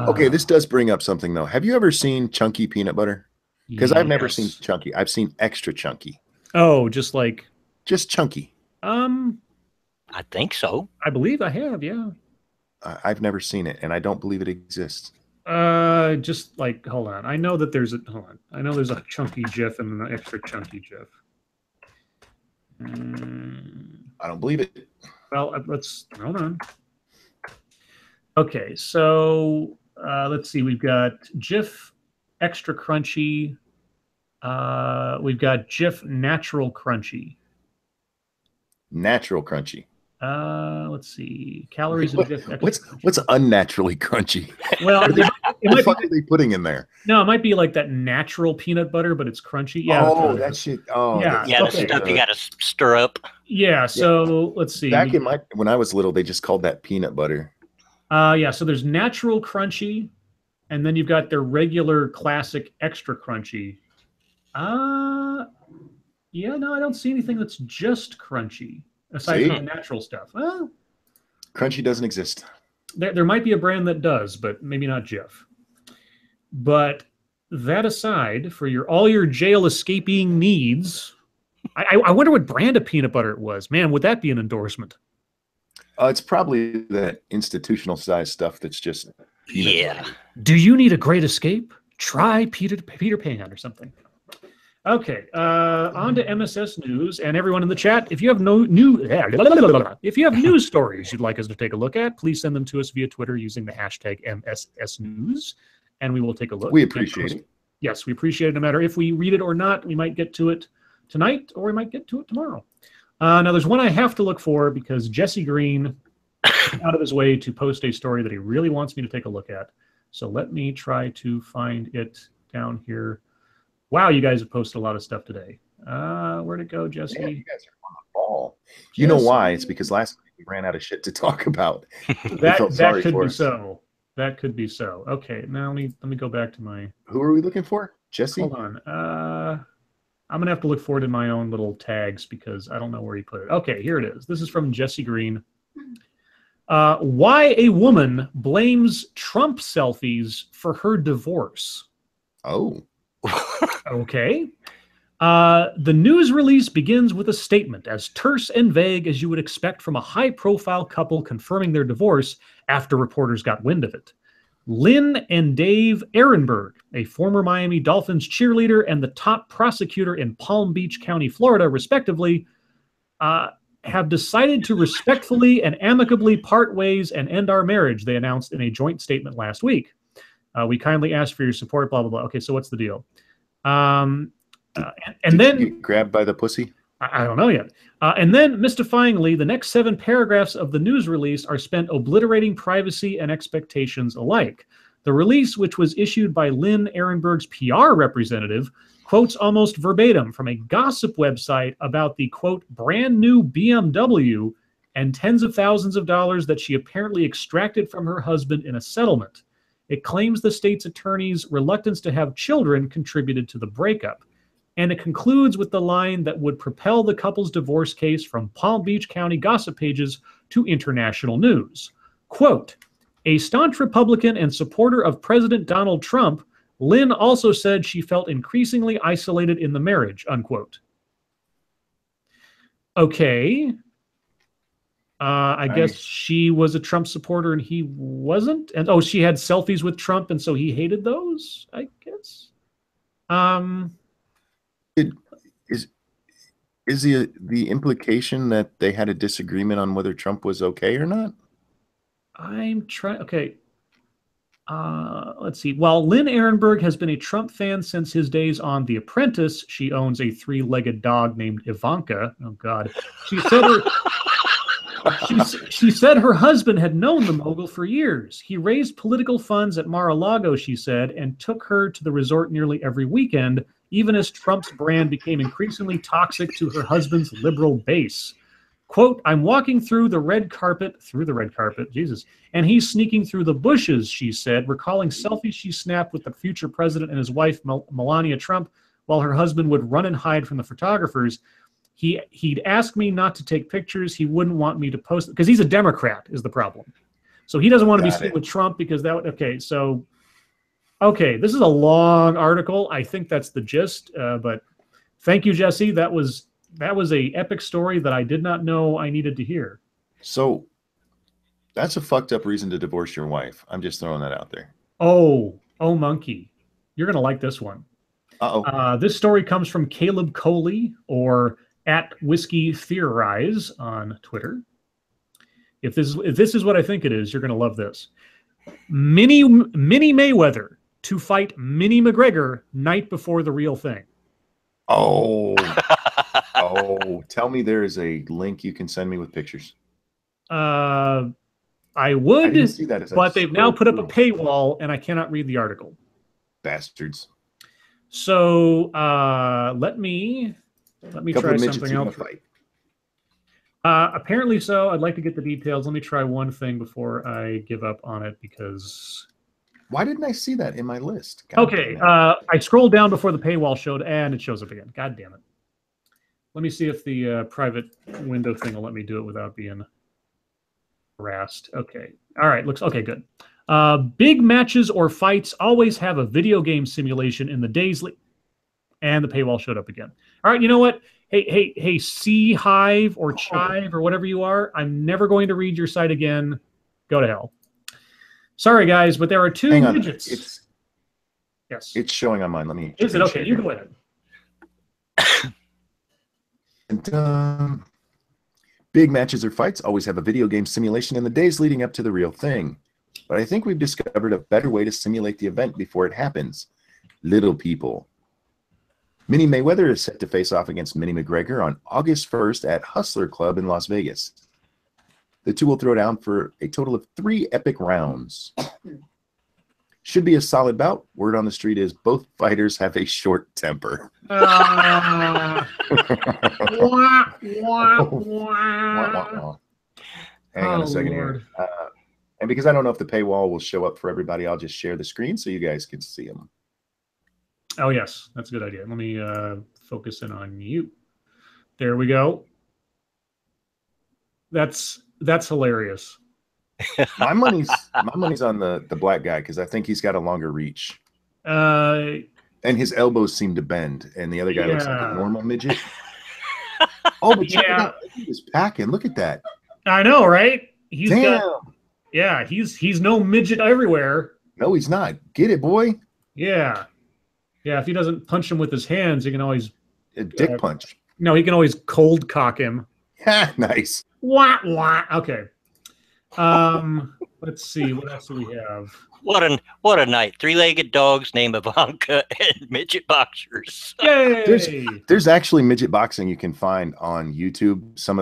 Okay, this does bring up something, though. Have you ever seen chunky peanut butter? Because I've never seen chunky. I've seen extra chunky. Oh, just like... Just chunky. I think so. I believe I have, yeah. I've never seen it, and I don't believe it exists. Just like, hold on. I know that there's a, hold on. I know there's a chunky GIF and an extra chunky GIF. I don't believe it. Well, let's, hold on. Okay, so let's see. We've got GIF, extra crunchy. We've got Jif Natural Crunchy. Natural Crunchy. Let's see. Calories in Jif. What's unnaturally crunchy? Well, what the fuck are they putting in there? No, it might be like that natural peanut butter, but it's crunchy. Yeah. Oh, that shit. Oh, yeah. The stuff you got to stir up. Yeah. So let's see. Back when I was little, they just called that peanut butter. Yeah. So there's natural crunchy, and then you've got their regular classic extra crunchy. Yeah. No, I don't see anything that's just crunchy aside from the natural stuff. Well, crunchy doesn't exist. There might be a brand that does, but maybe not Jif. But that aside, for all your jail escaping needs, I wonder what brand of peanut butter it was. Man, would that be an endorsement? It's probably that institutional size stuff that's just peanut butter. Do you need a great escape? Try Peter Pan or something. Okay, on to MSS News, and everyone in the chat, if you have news stories you'd like us to take a look at, please send them to us via Twitter using the hashtag MSS News, and we will take a look. We appreciate it. Yes, we appreciate it. No matter if we read it or not, we might get to it tonight, or we might get to it tomorrow. Now, there's one I have to look for because Jesse Green went out of his way to post a story that he really wants me to take a look at. So let me try to find it down here. Wow, you guys have posted a lot of stuff today. Where'd it go, Jesse? Man, you guys are on the ball. Jesse. You know why? It's because last week we ran out of shit to talk about. that could be so. That could be so. Okay, now let me go back to my. Who are we looking for? Jesse? Hold on. I'm gonna have to look for it in my own little tags because I don't know where he put it. Okay, here it is. This is from Jesse Green. Why a woman blames Trump selfies for her divorce. Oh. Okay. The news release begins with a statement as terse and vague as you would expect from a high-profile couple confirming their divorce after reporters got wind of it. Lynn and Dave Ehrenberg, a former Miami Dolphins cheerleader and the top prosecutor in Palm Beach County, Florida, respectively, have decided to respectfully and amicably part ways and end our marriage, they announced in a joint statement last week. We kindly ask for your support, blah, blah, blah. Okay, so what's the deal? And then you get grabbed by the pussy? I don't know yet. And then, mystifyingly, the next 7 paragraphs of the news release are spent obliterating privacy and expectations alike. The release, which was issued by Lynn Ehrenberg's PR representative, quotes almost verbatim from a gossip website about the, quote, brand new BMW and tens of thousands of dollars that she apparently extracted from her husband in a settlement. It claims the state's attorney's reluctance to have children contributed to the breakup. And it concludes with the line that would propel the couple's divorce case from Palm Beach County gossip pages to international news. Quote, a staunch Republican and supporter of President Donald Trump, Lynn also said she felt increasingly isolated in the marriage, unquote. Okay. I guess she was a Trump supporter and he wasn't. And she had selfies with Trump and so he hated those, I guess. Is the implication that they had a disagreement on whether Trump was okay or not? I'm trying. Okay. Let's see. While Lynn Ehrenberg has been a Trump fan since his days on The Apprentice, she owns a 3-legged dog named Ivanka. Oh, God. She said her husband had known the mogul for years. He raised political funds at Mar-a-Lago, she said, and took her to the resort nearly every weekend, even as Trump's brand became increasingly toxic to her husband's liberal base. Quote, I'm walking through the red carpet, Jesus, and he's sneaking through the bushes, she said, recalling selfies she snapped with the future president and his wife, Melania Trump, while her husband would run and hide from the photographers. He'd ask me not to take pictures. He wouldn't want me to post because he's a Democrat is the problem. So he doesn't want to be seen with Trump because that would, okay, this is a long article. I think that's the gist, but thank you, Jesse. That was a epic story that I did not know I needed to hear. So that's a fucked up reason to divorce your wife. I'm just throwing that out there. Oh, monkey. You're going to like this one. Uh-oh. This story comes from Caleb Coley or at Whiskey Theorize on Twitter. If this is what I think it is, you're going to love this. Mini Mayweather to fight Mini McGregor night before the real thing. Oh, oh! Tell me there is a link you can send me with pictures. I would, didn't see that but they've now put up a paywall, and I cannot read the article. Bastards. So let me try something else. Apparently so. I'd like to get the details. Let me try one thing before I give up on it, because... Why didn't I see that in my list? God, okay, I scrolled down before the paywall showed, and it shows up again. God damn it. Let me see if the private window thing will let me do it without being harassed. Okay. All right. Looks okay. Good. Big matches or fights always have a video game simulation in the days. And the paywall showed up again. All right. You know what? Hey, C Hive or Chive or whatever you are. I'm never going to read your site again. Go to hell. Sorry, guys, but there are two midgets. Yes. It's showing on mine. Let me. Is it okay? You go ahead. And, big matches or fights always have a video game simulation in the days leading up to the real thing. But I think we've discovered a better way to simulate the event before it happens. Little people. Minnie Mayweather is set to face off against Minnie McGregor on August 1st at Hustler Club in Las Vegas. The two will throw down for a total of 3 epic rounds. Should be a solid bout. Word on the street is both fighters have a short temper. Hang on a second here. And because I don't know if the paywall will show up for everybody, I'll just share the screen so you guys can see them. Oh, yes. That's a good idea. Let me focus in on you. There we go. That's hilarious. My money's on the black guy because I think he's got a longer reach. And his elbows seem to bend, and the other guy looks like a normal midget. Oh, but check it out. He's packing. Look at that. I know, right? He's no midget everywhere. No, he's not. Get it, boy. Yeah. Yeah, if he doesn't punch him with his hands, he can always... A dick punch. No, he can always cold cock him. Yeah, nice. Wah, wah. Okay. Let's see. What else do we have? What a night. 3-legged dogs named Ivanka and midget boxers. Yay! There's actually midget boxing you can find on YouTube. Some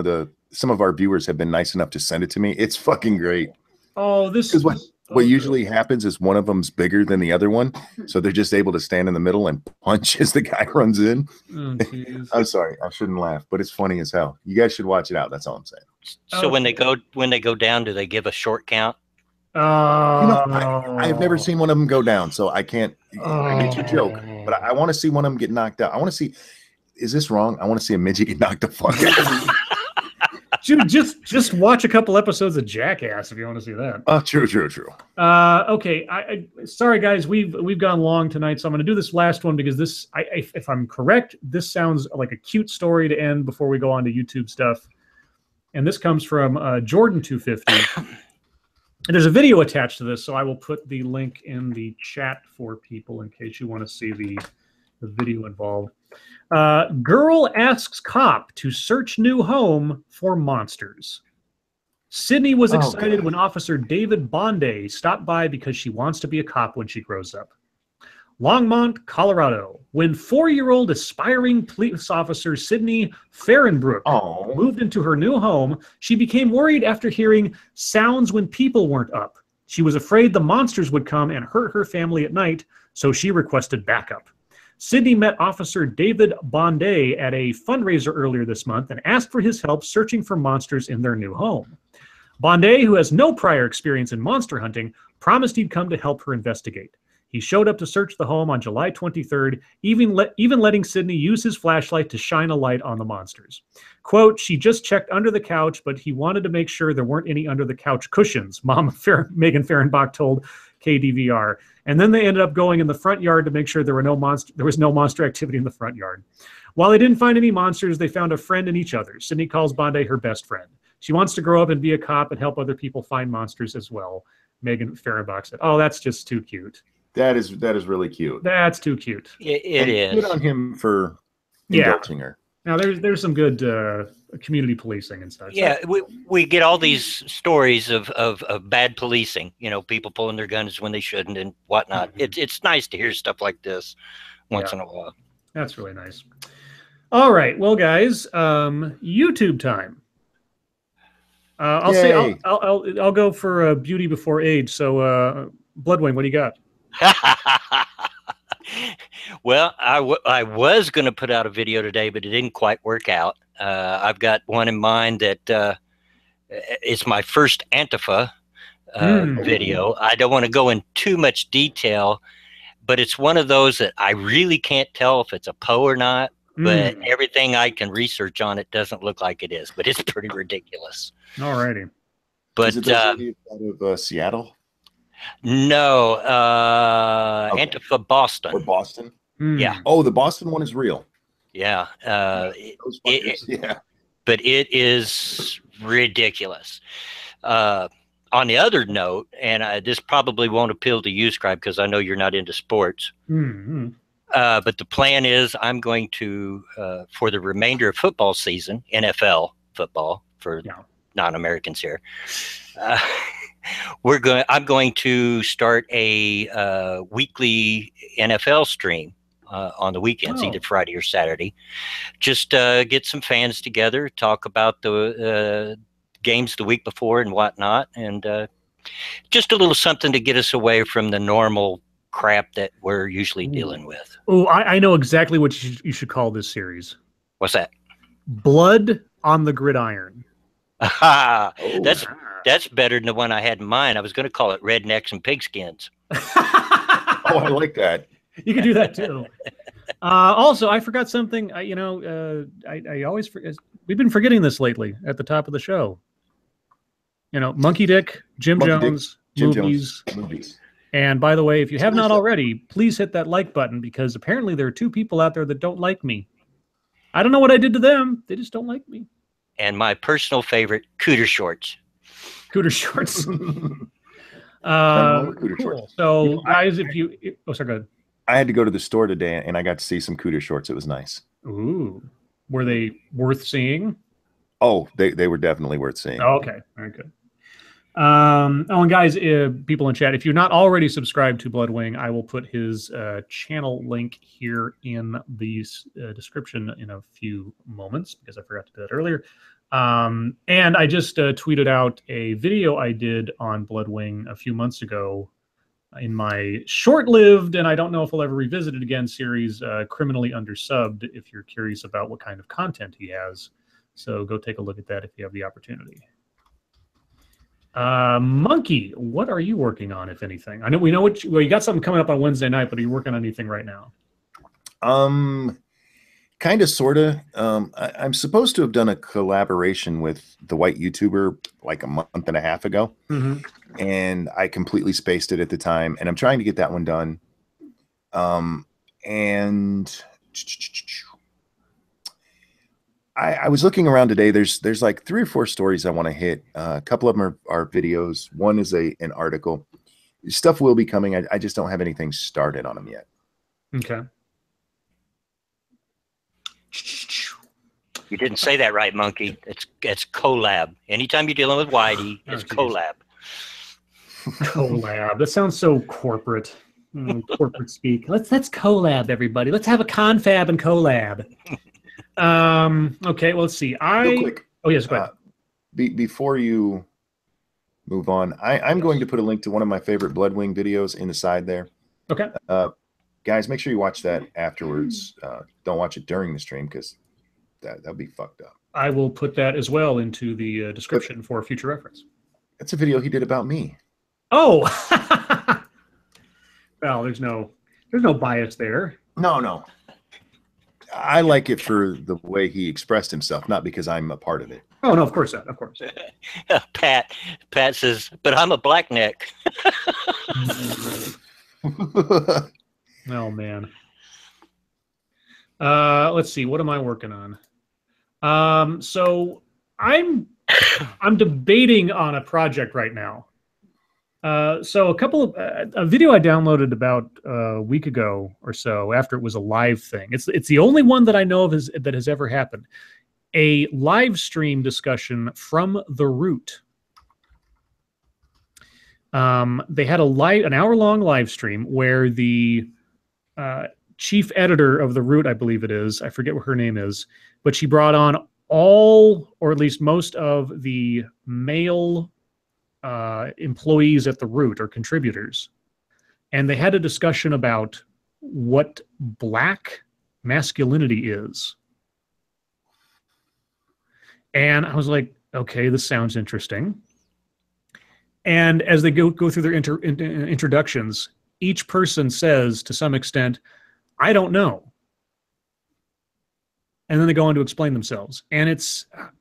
of our viewers have been nice enough to send it to me. It's fucking great. Oh, this is what usually happens is one of them's bigger than the other one, so they're just able to stand in the middle and punch as the guy runs in. Oh, I'm sorry, I shouldn't laugh, but it's funny as hell. You guys should watch it out. That's all I'm saying. So when they go down, do they give a short count? I've never seen one of them go down, so I can't. I get your joke, but I want to see one of them get knocked out. I want to see. Is this wrong? I want to see a midget get knocked the fuck out. Dude, just watch a couple episodes of Jackass if you want to see that. Oh, true. Okay. Sorry guys, we've gone long tonight, so I'm going to do this last one because this, if I'm correct, this sounds like a cute story to end before we go on to YouTube stuff. And this comes from Jordan250. And there's a video attached to this, so I will put the link in the chat for people in case you want to see the video involved. Girl asks cop to search new home for monsters. Sydney was excited when Officer David Bonday stopped by because she wants to be a cop when she grows up. Longmont, Colorado, when 4-year-old aspiring police officer Sydney Fahrenbrook moved into her new home, she became worried after hearing sounds when people weren't up. She was afraid the monsters would come and hurt her family at night, so she requested backup. Sydney met Officer David Bonday at a fundraiser earlier this month and asked for his help searching for monsters in their new home. Bonday, who has no prior experience in monster hunting, promised he'd come to help her investigate. He showed up to search the home on July 23rd, even letting Sydney use his flashlight to shine a light on the monsters. Quote, she just checked under the couch, but he wanted to make sure there weren't any under the couch cushions, Mom Megan Fahrenbach told KDVR. And then they ended up going in the front yard to make sure there was no monster activity in the front yard. While they didn't find any monsters, they found a friend in each other. Sydney calls Bonday her best friend. She wants to grow up and be a cop and help other people find monsters as well. Megan Fahrenbach said, "Oh, that's just too cute." That is really cute. That's too cute. It is. Good on him for indulging her. Now there's some good community policing and stuff. Yeah, we get all these stories of bad policing. You know, people pulling their guns when they shouldn't and whatnot. It's nice to hear stuff like this once in a while. That's really nice. All right, well, guys, YouTube time. I'll go for beauty before age. So, Bloodwing, what do you got? Well, I was going to put out a video today, but it didn't quite work out. I've got one in mind that it's my first Antifa video. I don't want to go in too much detail, but it's one of those that I really can't tell if it's a Poe or not. But everything I can research on it doesn't look like it is. But it's pretty ridiculous. All righty. But is it out of Seattle? No, okay. Antifa Boston. Or Boston? Yeah. Oh, the Boston one is real. Yeah. Yeah. But it is ridiculous. On the other note, and this probably won't appeal to you, Scribe, because I know you're not into sports. But the plan is I'm going to, for the remainder of football season, NFL football for non-Americans here, I'm going to start a weekly NFL stream on the weekends, either Friday or Saturday. Just get some fans together, talk about the games the week before and whatnot, and just a little something to get us away from the normal crap that we're usually dealing with. Oh, I know exactly what you should call this series. What's that? Blood on the Gridiron. That's better than the one I had in mind. I was going to call it Rednecks and Pigskins. Oh, I like that. You could do that too. Also, I forgot something. I always forget. We've been forgetting this lately at the top of the show. Monkey Dick, Jim Jones, movies. And by the way, if you have not already, please hit that like button, because apparently there are 2 people out there that don't like me. I don't know what I did to them. They just don't like me. And my personal favorite, Cooter Shorts. Cooter Shorts. Cool. So, guys, sorry, go ahead. I had to go to the store today, and I got to see some Cooter Shorts. It was nice. Ooh. Were they worth seeing? Oh, they were definitely worth seeing. Oh, okay. Very good. And guys, people in chat, if you're not already subscribed to Bloodwing, I will put his channel link here in the description in a few moments, because I forgot to do that earlier. And I just tweeted out a video I did on Bloodwing a few months ago in my short-lived, and I don't know if I'll ever revisit it again, series, Criminally Undersubbed, if you're curious about what kind of content he has. So go take a look at that if you have the opportunity. Monkey, what are you working on, if anything? I know we know what you got something coming up on Wednesday night, but are you working on anything right now? Kind of, sort of. I'm supposed to have done a collaboration with the white YouTuber like a month and a half ago, and I completely spaced it at the time. And I'm trying to get that one done. And I was looking around today. There's like 3 or 4 stories I want to hit. A couple of them are videos. One is an article. Stuff will be coming. I just don't have anything started on them yet. Okay. You didn't say that right, Monkey. It's collab. Anytime you're dealing with Whitey, it's collab. Collab. That sounds so corporate. Corporate speak. Let's collab, everybody. Let's have a confab and collab. Okay, well, let's see. Real quick. Oh, yes, go ahead. Before you move on, I'm going to put a link to one of my favorite Bloodwing videos in the side there. Okay. Guys, make sure you watch that afterwards. Don't watch it during the stream, because that'll be fucked up. I will put that as well into the description for future reference. That's a video he did about me. Oh. Well, there's no bias there. No. I like it for the way he expressed himself, not because I'm a part of it. Oh, no, of course not. Of course. Pat says, but I'm a black neck. Oh, man. Let's see. What am I working on? So I'm debating on a project right now. So a video I downloaded about a week ago or so, after it was a live thing. It's the only one that I know of that has ever happened. A live stream discussion from The Root. They had an hour-long live stream where the chief editor of The Root, I believe it is. I forget what her name is, but she brought on all, or at least most of the male employees at The Root, or contributors. And they had a discussion about what black masculinity is. And I was like, okay, this sounds interesting. And as they go through their introductions, each person says, to some extent, I don't know. And then they go on to explain themselves. And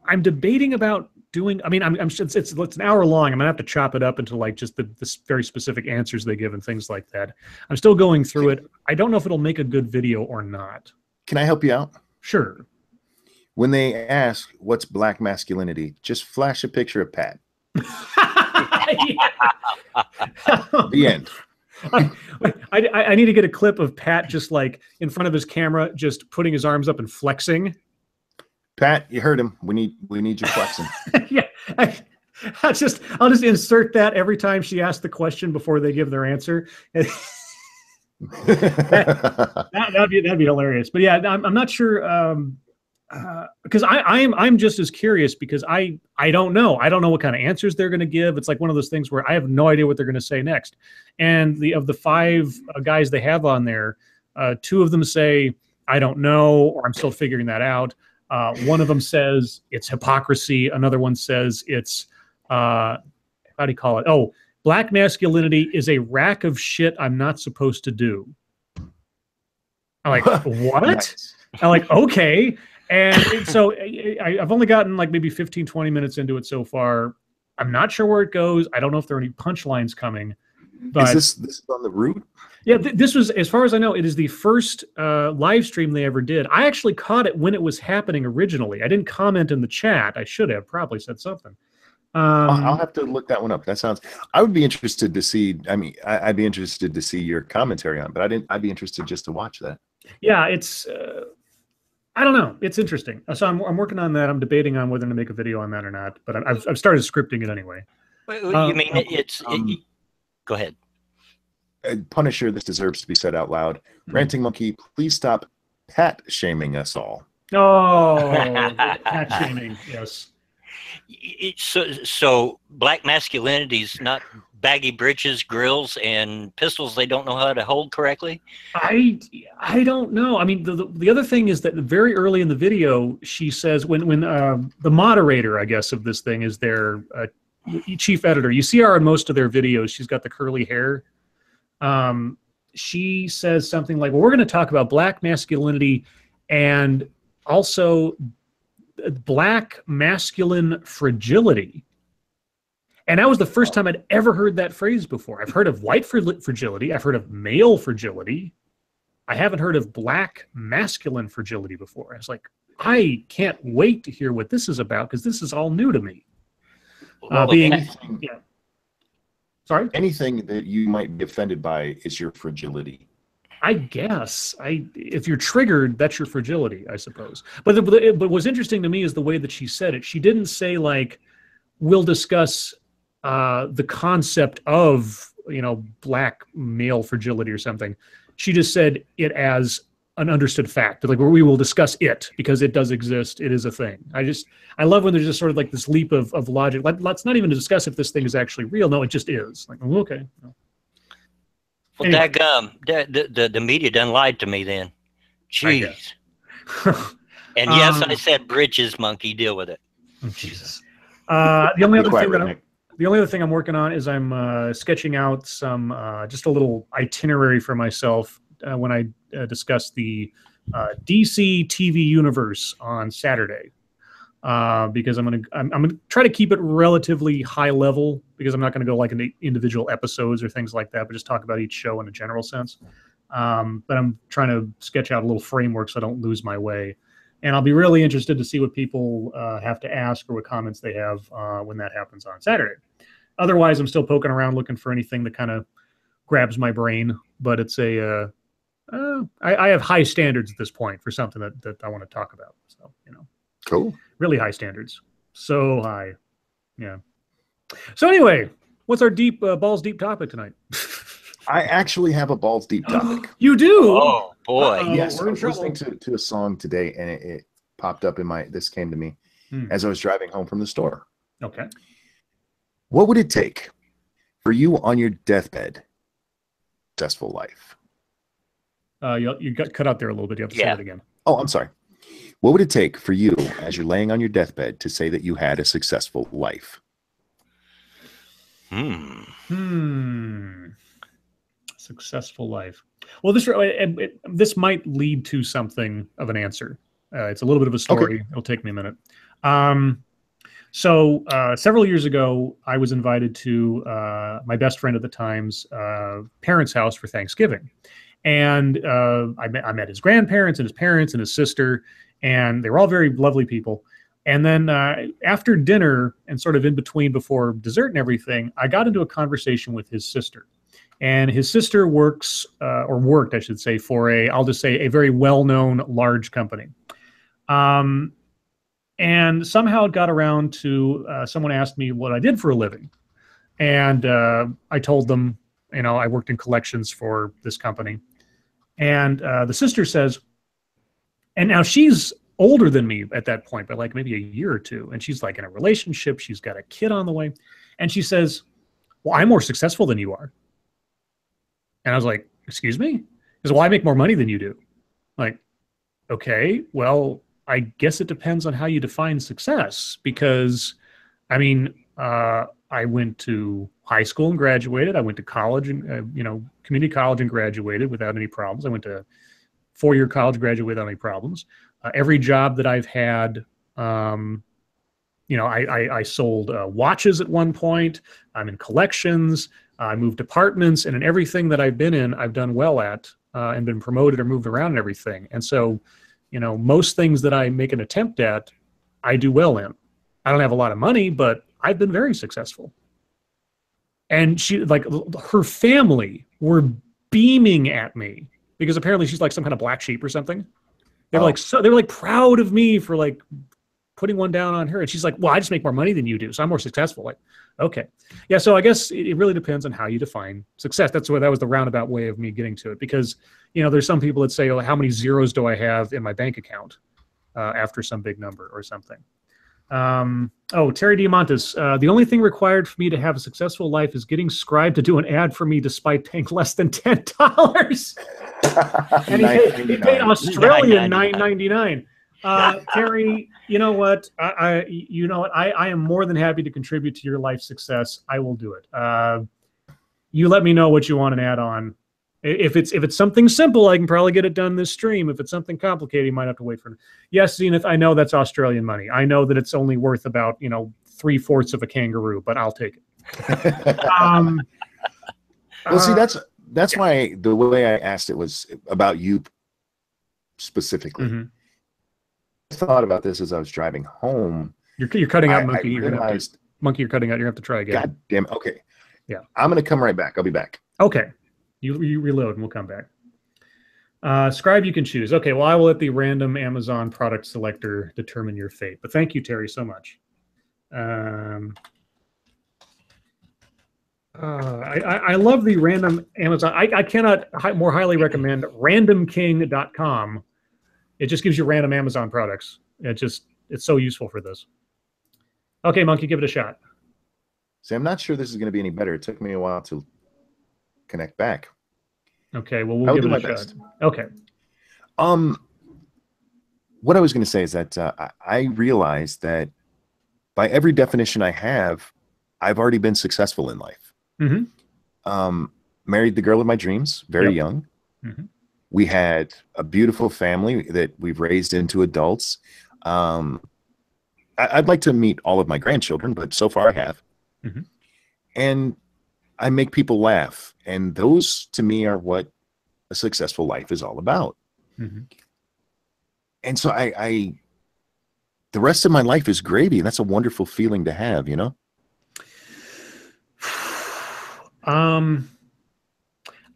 I'm debating about doing, I mean, it's an hour long. I'm gonna have to chop it up into like just the very specific answers they give and things like that. I'm still going through it. I don't know if it'll make a good video or not. Can I help you out? Sure. When they ask what's black masculinity, just flash a picture of Pat. The end. I need to get a clip of Pat just like in front of his camera, just putting his arms up and flexing. Pat, you heard him. We need you flexing. Yeah, I'll just insert that every time she asks the question before they give their answer. That'd be hilarious. But yeah, I'm not sure. Because I'm just as curious, because I don't know. I don't know what kind of answers they're going to give. It's like one of those things where I have no idea what they're going to say next. And of the 5 guys they have on there, 2 of them say, I don't know, or I'm still figuring that out. One of them says it's hypocrisy. Another one says it's, how do you call it? Oh, black masculinity is a rack of shit I'm not supposed to do. I'm like, what? Nice. I'm like, okay. And so I've only gotten like maybe 15, 20 minutes into it so far. I'm not sure where it goes. I don't know if there are any punchlines coming. But this is on The Root? Yeah, this was, as far as I know, it is the first live stream they ever did. I actually caught it when it was happening originally. I didn't comment in the chat. I should have probably said something. I'll have to look that one up. That sounds. I would be interested to see. I mean, I'd be interested to see your commentary on it, but I'd be interested just to watch that. Yeah, it's. I don't know. It's interesting. So I'm working on that. I'm debating on whether to make a video on that or not. But I've started scripting it anyway. You mean go ahead. Punisher, this deserves to be said out loud. Ranting Monkey, please stop Pat shaming us all. Oh, Pat shaming, yes. So black masculinity is not baggy britches, grills, and pistols they don't know how to hold correctly? I don't know. I mean, the other thing is that very early in the video, she says, when the moderator, I guess, of this thing is their chief editor. You see her in most of their videos. She's got the curly hair. She says something like, well, we're going to talk about black masculinity and also black masculine fragility. And that was the first time I'd ever heard that phrase before. I've heard of white fragility. I've heard of male fragility. I haven't heard of black masculine fragility before. I was like, I can't wait to hear what this is about, because this is all new to me. Sorry? Anything that you might be offended by is your fragility. I guess. If you're triggered, that's your fragility, I suppose. But what's interesting to me is the way that she said it. She didn't say, like, we'll discuss the concept of, black male fragility or something. She just said it as an understood fact. Like, we will discuss it because it does exist. It is a thing. I love when there's just sort of like this leap of logic. Let's not even discuss if this thing is actually real. No, it just is. Like, okay. Well, anyway. The media done lied to me then. Jeez. And yes, I said bridges, monkey. Deal with it. Oh, Jesus. The only other thing I'm working on is I'm sketching out some just a little itinerary for myself when I discuss the DC TV universe on Saturday, because I'm gonna try to keep it relatively high level, because I'm not gonna go like into individual episodes or things like that, but just talk about each show in a general sense. But I'm trying to sketch out a little framework so I don't lose my way. And I'll be really interested to see what people have to ask or what comments they have when that happens on Saturday. Otherwise, I'm still poking around looking for anything that kind of grabs my brain. But it's I have high standards at this point for something that I want to talk about. So, Cool. Really high standards. So high. Yeah. So anyway, what's our balls deep topic tonight? I actually have a balls deep topic. You do? Oh. boy. Yes, we're I in was trouble. listening to a song today, and it popped up in this came to me as I was driving home from the store. Okay. What would it take for you on your deathbed? Successful life. You got cut out there a little bit. You have to say that again. Oh, I'm sorry. What would it take for you, as you're laying on your deathbed, to say that you had a successful life? Successful life. Well, this might lead to something of an answer. It's a little bit of a story. Okay. It'll take me a minute. So several years ago, I was invited to my best friend at the time's parents' house for Thanksgiving. And I met his grandparents and his parents and his sister, and they were all very lovely people. And then after dinner and sort of in between before dessert and everything, I got into a conversation with his sister. And his sister worked, I should say, for I'll just say, a very well-known large company. And somehow it got around to someone asked me what I did for a living. And I told them, I worked in collections for this company. And the sister says, and now she's older than me at that point, by like maybe a year or two. And she's like in a relationship. She's got a kid on the way. And she says, well, I'm more successful than you are. And I was like, excuse me? She says, well, I make more money than you do. Like, okay, well, I guess it depends on how you define success, because, I mean, I went to high school and graduated. I went to college and, community college and graduated without any problems. I went to four-year college, graduated without any problems. Every job that I've had, I sold watches at one point. I'm in collections. I moved departments, and in everything that I've been in, I've done well at and been promoted or moved around and everything. And so, most things that I make an attempt at, I do well in. I don't have a lot of money, but I've been very successful. And her family were beaming at me because apparently she's like some kind of black sheep or something. They were they were proud of me for like putting one down on her. And she's like, well, I just make more money than you do, so I'm more successful. Like, okay. Yeah, so I guess it really depends on how you define success. That was the roundabout way of me getting to it, because, there's some people that say, oh, how many zeros do I have in my bank account after some big number or something. Terry Diamantis, the only thing required for me to have a successful life is getting Scribe to do an ad for me despite paying less than $10. And he paid Australian $9.99. Terry, you know what? I am more than happy to contribute to your life success. I will do it. You let me know what you want an ad on. If it's something simple, I can probably get it done this stream. If it's something complicated, you might have to wait for it. Yes, Zenith, I know that's Australian money. I know that it's only worth about 3/4 of a kangaroo, but I'll take it. Well, see, that's why the way I asked it was about you specifically. Mm-hmm. I thought about this as I was driving home. You're cutting out, Monkey. You're cutting out. You're gonna have to try again. God damn it. Okay. Yeah. I'm gonna come right back. I'll be back. Okay. You reload and we'll come back. Scribe, you can choose. Okay, well, I will let the random Amazon product selector determine your fate. But thank you, Terry, so much. I love the random Amazon. I cannot more highly recommend randomking.com. It just gives you random Amazon products. It's so useful for this. Okay, Monkey, give it a shot. See, I'm not sure this is going to be any better. It took me a while to connect back. Okay, well, we'll give it a shot. Best. Okay. What I was going to say is that I realized that by every definition I have, I've already been successful in life. Mm-hmm. Married the girl of my dreams, very young. Mm-hmm. We had a beautiful family that we've raised into adults. I'd like to meet all of my grandchildren, but so far I have. Mm-hmm. And I make people laugh. And those, to me, are what a successful life is all about. Mm-hmm. And so the rest of my life is gravy. And that's a wonderful feeling to have,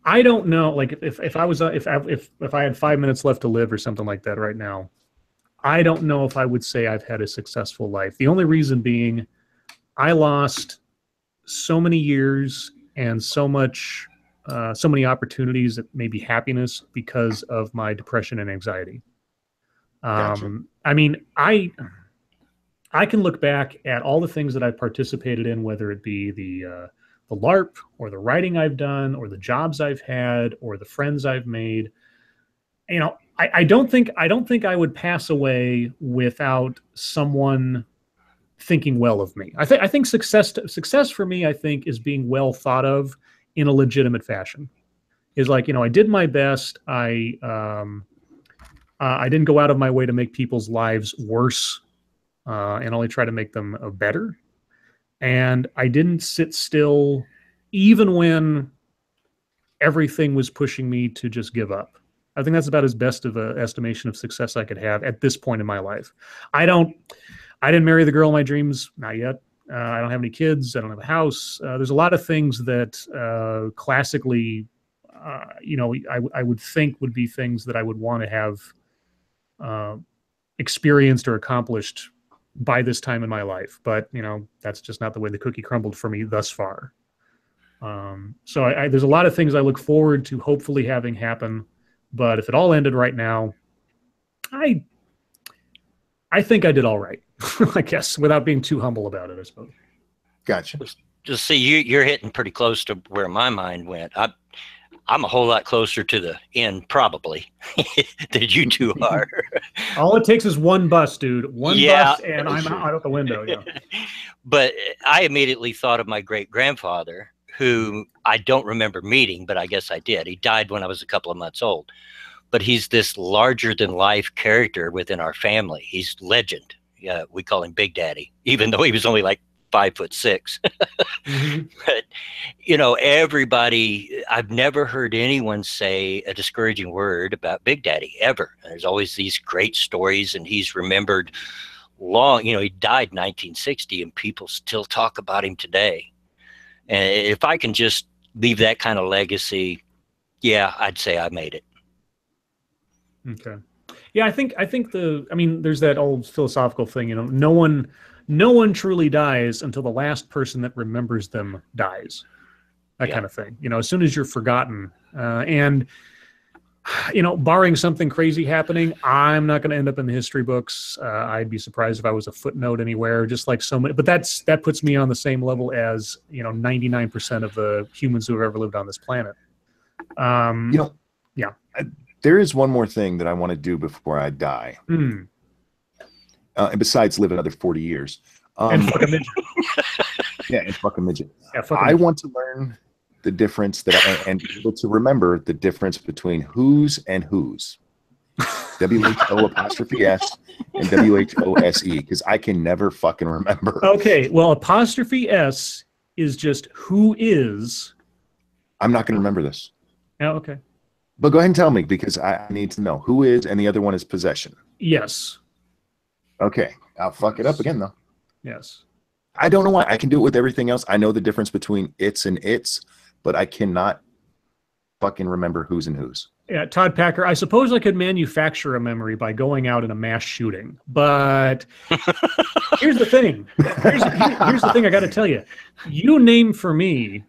I don't know. Like if I had 5 minutes left to live or something like that right now, I don't know if I would say I've had a successful life. The only reason being I lost so many years and so much so many opportunities that may be happiness because of my depression and anxiety. Gotcha. I mean, I can look back at all the things that I've participated in, whether it be the LARP or the writing I've done or the jobs I've had or the friends I've made. You know, I don't think I would pass away without someone thinking well of me. I think success for me, I think, is being well thought of in a legitimate fashion. Is like, you know, I did my best. I didn't go out of my way to make people's lives worse, and only try to make them better. And I didn't sit still, even when everything was pushing me to just give up. I think that's about as best of an estimation of success I could have at this point in my life. I didn't marry the girl of my dreams, not yet. I don't have any kids. I don't have a house. There's a lot of things that classically, you know, I would think would be things that I would want to have experienced or accomplished by this time in my life. But, you know, that's just not the way the cookie crumbled for me thus far. So there's a lot of things I look forward to hopefully having happen. But if it all ended right now, I think I did all right, I guess, without being too humble about it, I suppose. Gotcha. Just see, you're hitting pretty close to where my mind went. I'm a whole lot closer to the end, probably, than you two are. All it takes is one bus, dude. One bus, and I'm out the window. Yeah. But I immediately thought of my great-grandfather, who I don't remember meeting, but I guess I did. He died when I was a couple of months old. But he's this larger-than-life character within our family. He's legend. Yeah, we call him Big Daddy, even though he was only like 5'6". Mm-hmm. But, you know, everybody, I've never heard anyone say a discouraging word about Big Daddy, ever. And there's always these great stories, and he's remembered long. You know, he died in 1960, and people still talk about him today. And if I can just leave that kind of legacy, yeah, I'd say I made it. Okay. Yeah, I think I mean, there's that old philosophical thing, you know, no one truly dies until the last person that remembers them dies. That kind of thing. You know, as soon as you're forgotten, and, you know, barring something crazy happening, I'm not going to end up in the history books. I'd be surprised if I was a footnote anywhere, just like so many. But that puts me on the same level as, you know, 99% of the humans who have ever lived on this planet. You know, yeah. There is one more thing that I want to do before I die. And besides live another 40 years. And fuck a midget. Yeah, and fuck a midget. Yeah, I want to learn the difference and be able to remember the difference between whose and whose. WHO''S and WHOSE, because I can never fucking remember. Okay, well, ''S is just who is. I'm not going to remember this. Oh, okay. But go ahead and tell me, because I need to know who is, and the other one is possession. Yes. Okay, I'll fuck it up again, though. Yes. I don't know why. I can do it with everything else. I know the difference between its and its, but I cannot fucking remember whose and whose. Yeah, Todd Packer, I suppose I could manufacture a memory by going out in a mass shooting, but here's the thing. Here's the thing I got to tell you. You name for me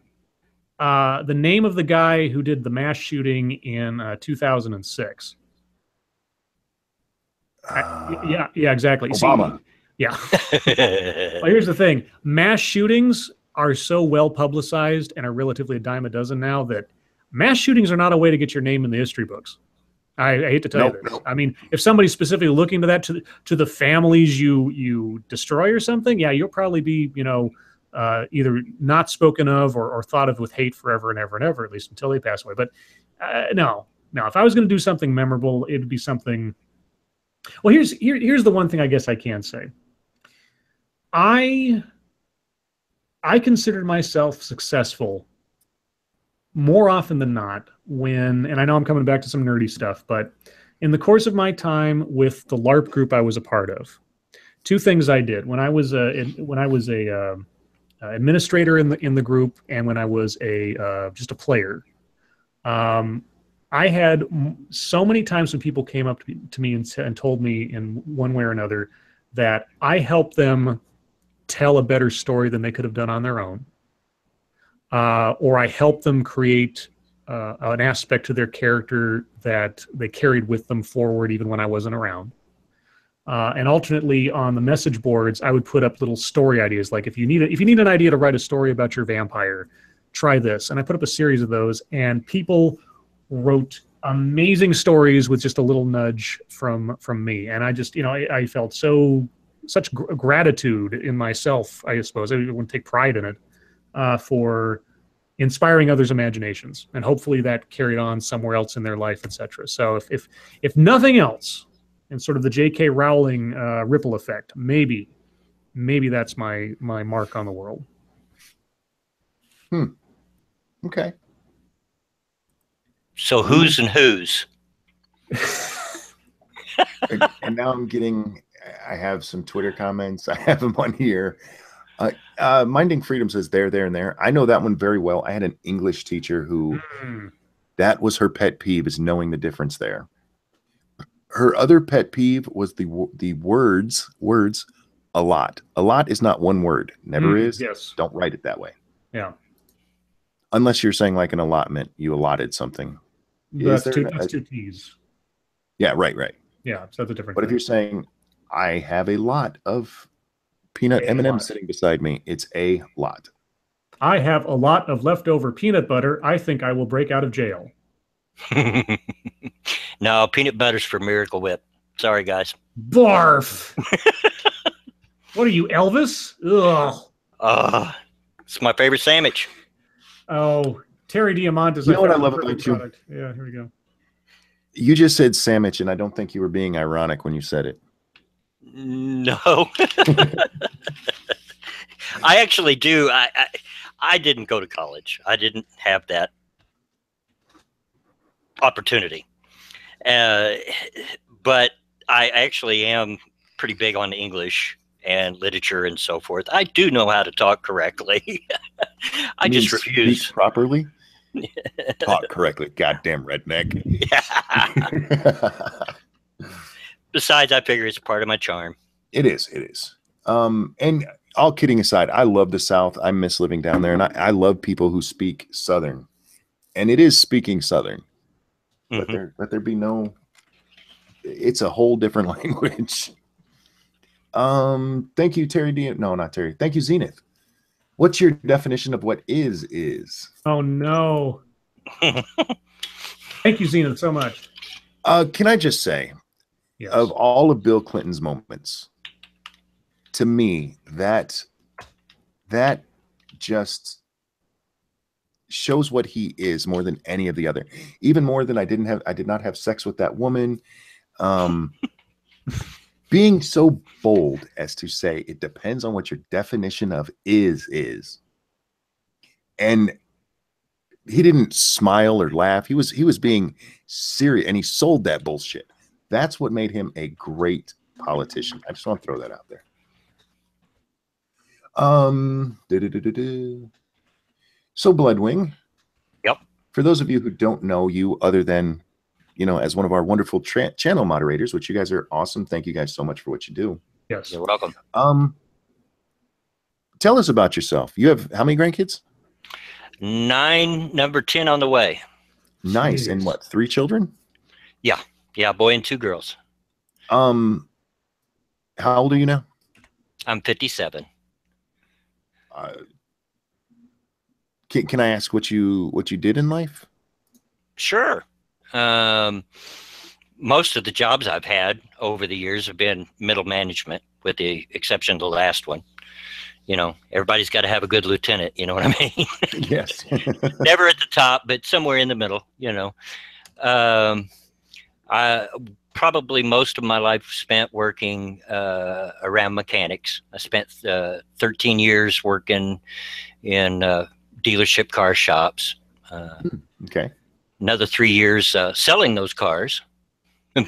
the name of the guy who did the mass shooting in 2006. Yeah, exactly. Obama. See, yeah. Well, here's the thing. Mass shootings are so well publicized and are relatively a dime a dozen now that mass shootings are not a way to get your name in the history books. I hate to tell you this. I mean, if somebody's specifically looking to that, to the families you destroy or something, yeah, you'll probably be, you know, either not spoken of or thought of with hate forever and ever and ever, at least until they pass away. But no, if I was going to do something memorable, it would be something. Well, here's the one thing I guess I can say. I considered myself successful more often than not when, and I know I'm coming back to some nerdy stuff, but in the course of my time with the LARP group I was a part of, two things I did when I was a administrator in the group, and when I was just a player. I had so many times when people came up to me and told me in one way or another that I helped them tell a better story than they could have done on their own, or I helped them create an aspect to their character that they carried with them forward even when I wasn't around. And alternately on the message boards, I would put up little story ideas. Like if you need an idea to write a story about your vampire, try this. And I put up a series of those, and people wrote amazing stories with just a little nudge from me. And I just, I felt such gratitude in myself, I suppose. I would take pride in it for inspiring others' imaginations. And hopefully that carried on somewhere else in their life, etc. So if nothing else, and sort of the J.K. Rowling ripple effect, maybe that's my mark on the world. Okay. So who's and who's? And now I have some Twitter comments. I have them on here. Minding Freedom says there, and there. I know that one very well. I had an English teacher who that was her pet peeve, is knowing the difference there. Her other pet peeve was the words a lot. A lot is not one word. Never is. Yes. Don't write it that way. Yeah. Unless you're saying like an allotment, you allotted something. That's two T's. Yeah, right. Yeah, so that's a different But if you're saying, I have a lot of peanut M&Ms sitting beside me, it's a lot. I have a lot of leftover peanut butter. I think I will break out of jail. No, peanut butter's for Miracle Whip. Sorry, guys. Barf. What are you, Elvis? Ugh. It's my favorite sandwich. Oh, Terry Diamandis. You know what I love about you? Yeah, here we go. You just said sandwich, and I don't think you were being ironic when you said it. No. I actually do. I didn't go to college. I didn't have that opportunity. But I actually am pretty big on English and literature and so forth. I do know how to talk correctly. I just refuse. Speak properly? Talk correctly. Goddamn redneck. Yeah. Besides, I figure it's part of my charm. It is. And all kidding aside, I love the South. I miss living down there. And I love people who speak Southern. And it is speaking Southern. Let there be no, it's a whole different language. Thank you, Terry D. No, not Terry. Thank you, Zenith. What's your definition of what is? Oh no. Thank you, Zenith, so much. Can I just say, yes, of all of Bill Clinton's moments, to me, that just shows what he is more than any of the other, even more than I did not have sex with that woman. Being so bold as to say it depends on what your definition of is. And he didn't smile or laugh. He was being serious, and he sold that bullshit. That's what made him a great politician. I just want to throw that out there. So Bloodwing. Yep. For those of you who don't know you other than, as one of our wonderful channel moderators, which you guys are awesome. Thank you guys so much for what you do. Yes. You're welcome. Tell us about yourself. You have how many grandkids? 9, number 10 on the way. Nice. Jeez. And what, 3 children? Yeah. Yeah. Boy and 2 girls. How old are you now? I'm 57. Can I ask what you did in life? Sure. Most of the jobs I've had over the years have been middle management, with the exception of the last one. Everybody's got to have a good lieutenant. You know what I mean? Yes. Never at the top, but somewhere in the middle. I probably most of my life spent working around mechanics. I spent 13 years working in dealership car shops. Okay. Another 3 years selling those cars,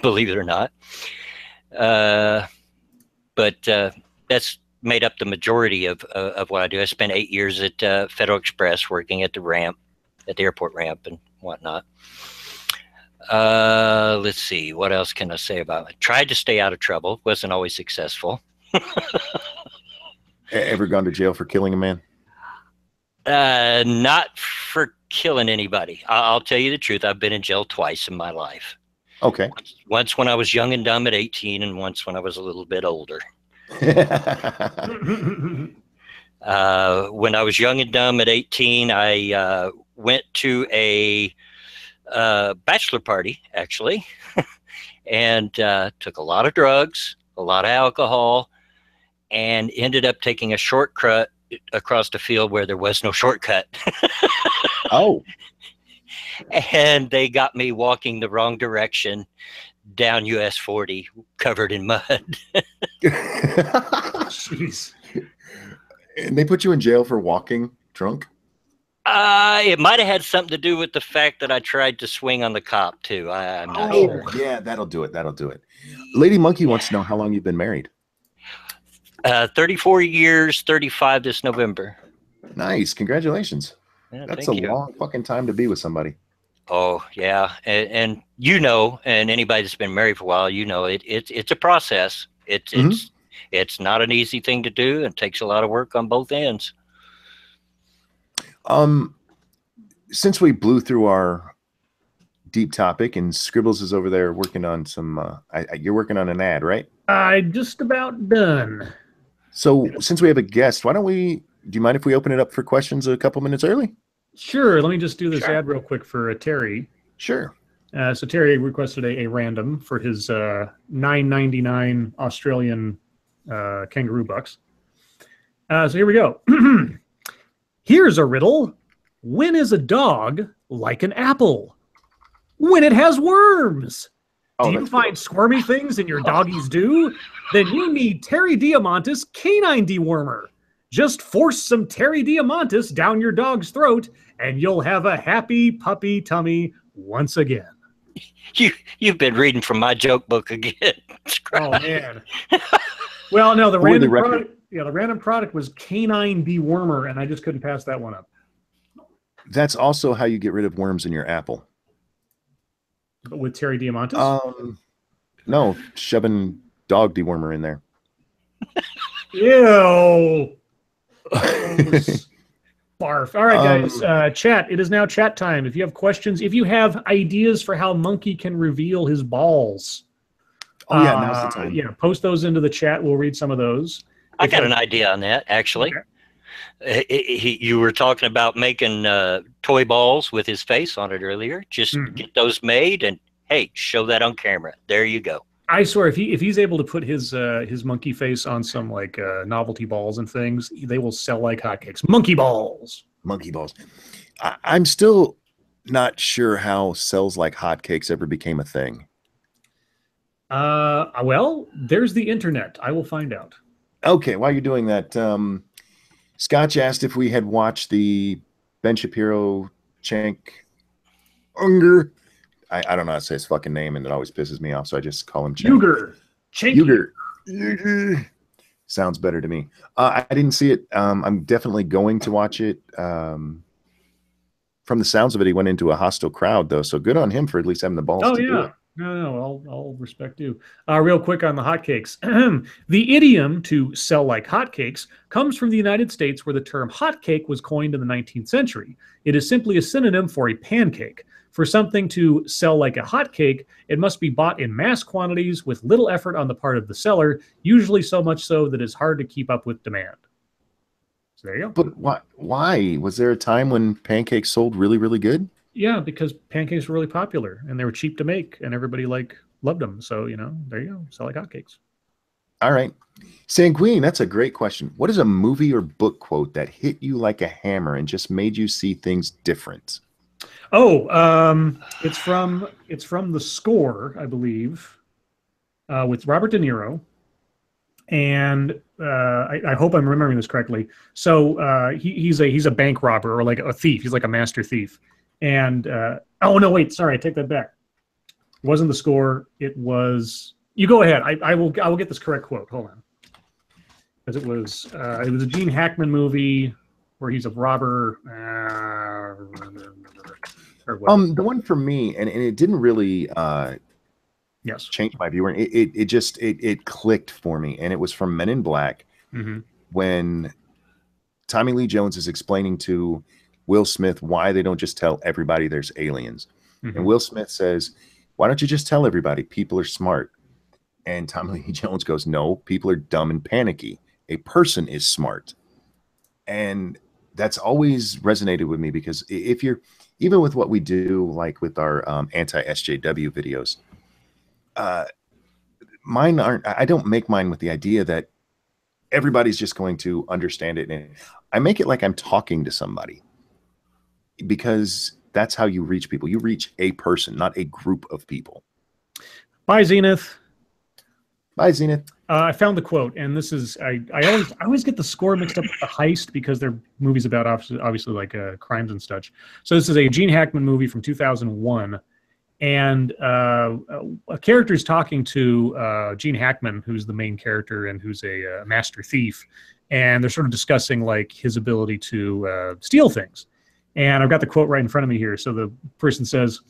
believe it or not. But that's made up the majority of what I do. I spent 8 years at Federal Express working at the ramp, at the airport ramp and whatnot. Let's see, what else can I say about it? Tried to stay out of trouble, wasn't always successful. Ever gone to jail for killing a man? Not for killing anybody. I'll tell you the truth. I've been in jail twice in my life. Okay. Once when I was young and dumb at 18, and once when I was a little bit older. When I was young and dumb at 18, I went to a bachelor party, actually, and took a lot of drugs, a lot of alcohol, and ended up taking a shortcut across the field where there was no shortcut. Oh. And they got me walking the wrong direction down US 40 covered in mud. Jeez. And they put you in jail for walking drunk? It might have had something to do with the fact that I tried to swing on the cop too. I'm not sure. Yeah, that'll do it. That'll do it. Lady Monkey wants to know how long you've been married. 34 years, 35 this November. Nice. Congratulations. Yeah, that's a long fucking time to be with somebody. Oh, yeah. And you know, and anybody that's been married for a while, you know, it's a process. It's not an easy thing to do. It takes a lot of work on both ends. Since we blew through our deep topic and Scribbles is over there working on some, you're working on an ad, right? I'm just about done. So since we have a guest, do you mind if we open it up for questions a couple minutes early? Sure. Let me just do this ad real quick for Terry. Sure. So Terry requested a random for his $9.99 Australian kangaroo bucks. So here we go. Here's a riddle. When is a dog like an apple? When it has worms. Do you find squirmy things in your doggies do? Then you need Terry Diamantis Canine Dewormer. Just force some Terry Diamantis down your dog's throat, and you'll have a happy puppy tummy once again. You've been reading from my joke book again. Oh man. Well, no, the random product was Canine Dewormer, and I just couldn't pass that one up. That's also how you get rid of worms in your apple. But with Terry Diamantis? No, shoving dog dewormer in there. Ew. Barf. All right, guys. Chat. It is now chat time. If you have questions, if you have ideas for how Monkey can reveal his balls. Oh, yeah, now's the time. Yeah, post those into the chat. We'll read some of those. I got an idea on that, actually. Okay. You were talking about making toy balls with his face on it earlier. Just get those made and, hey, show that on camera. There you go. I swear, if he's able to put his monkey face on some like novelty balls and things, they will sell like hotcakes. Monkey balls. Monkey balls. I'm still not sure how sells like hotcakes ever became a thing. Well, there's the internet. I will find out. Okay, while you're doing that, Scotch asked if we had watched the Ben Shapiro Chank Unger. I don't know how to say his fucking name, and it always pisses me off, so I just call him Chank. Uger. Sounds better to me. I didn't see it. I'm definitely going to watch it. From the sounds of it, he went into a hostile crowd, though, so good on him for at least having the balls to do it. No, I'll respect you. Real quick on the hotcakes. The idiom to sell like hotcakes comes from the United States, where the term hotcake was coined in the 19th century. It is simply a synonym for a pancake. For something to sell like a hotcake, it must be bought in mass quantities with little effort on the part of the seller, usually so much so that it's hard to keep up with demand. So there you go. But why? Was there a time when pancakes sold really, really good? Yeah, because pancakes were really popular and they were cheap to make and everybody loved them. So, there you go. Sell like hotcakes. All right. Sanguine, that's a great question. What is a movie or book quote that hit you like a hammer and just made you see things different? Oh, it's from The Score, I believe, with Robert De Niro. And I hope I'm remembering this correctly. So he's a bank robber or like a thief. He's like a master thief. And oh no, wait, sorry, I take that back. It wasn't The Score. It was. You go ahead. I will get this correct quote. Hold on, because it was a Gene Hackman movie where he's a robber. The one for me, and it didn't really change my view. It clicked for me, and it was from Men in Black when Tommy Lee Jones is explaining to Will Smith why they don't just tell everybody there's aliens. And Will Smith says, why don't you just tell everybody people are smart? And Tommy Lee Jones goes, no, people are dumb and panicky. A person is smart. And that's always resonated with me, because if you're, even with what we do, like with our anti-SJW videos, mine aren't, I don't make mine with the idea that everybody's just going to understand it. And I make it like I'm talking to somebody, because that's how you reach people. You reach a person, not a group of people. Bye, Zenith. Bye, Zenith. I found the quote, and this is, I always get the score mixed up with the heist, because they're movies about obviously like crimes and such. So this is a Gene Hackman movie from 2001, and a character is talking to Gene Hackman, who's the main character and who's a master thief, and they're sort of discussing like his ability to steal things. And I've got the quote right in front of me here. So the person says,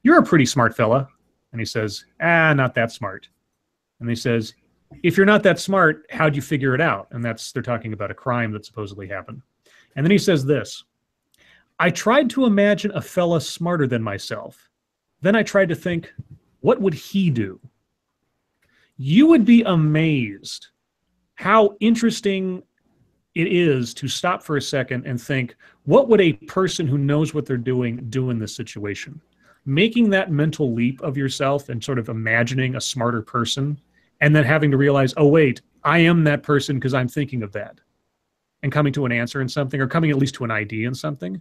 "You're a pretty smart fella," and he says, "Not that smart." And he says, "If you're not that smart, how'd you figure it out?" And they're talking about a crime that supposedly happened. And then he says this: "I tried to imagine a fella smarter than myself. Then I tried to think, what would he do?" You would be amazed how interesting it is to stop for a second and think, what would a person who knows what they're doing do in this situation? Making that mental leap of yourself and sort of imagining a smarter person, and then having to realize, oh, wait, I am that person because I'm thinking of that, and coming to an answer in something, or coming at least to an idea in something.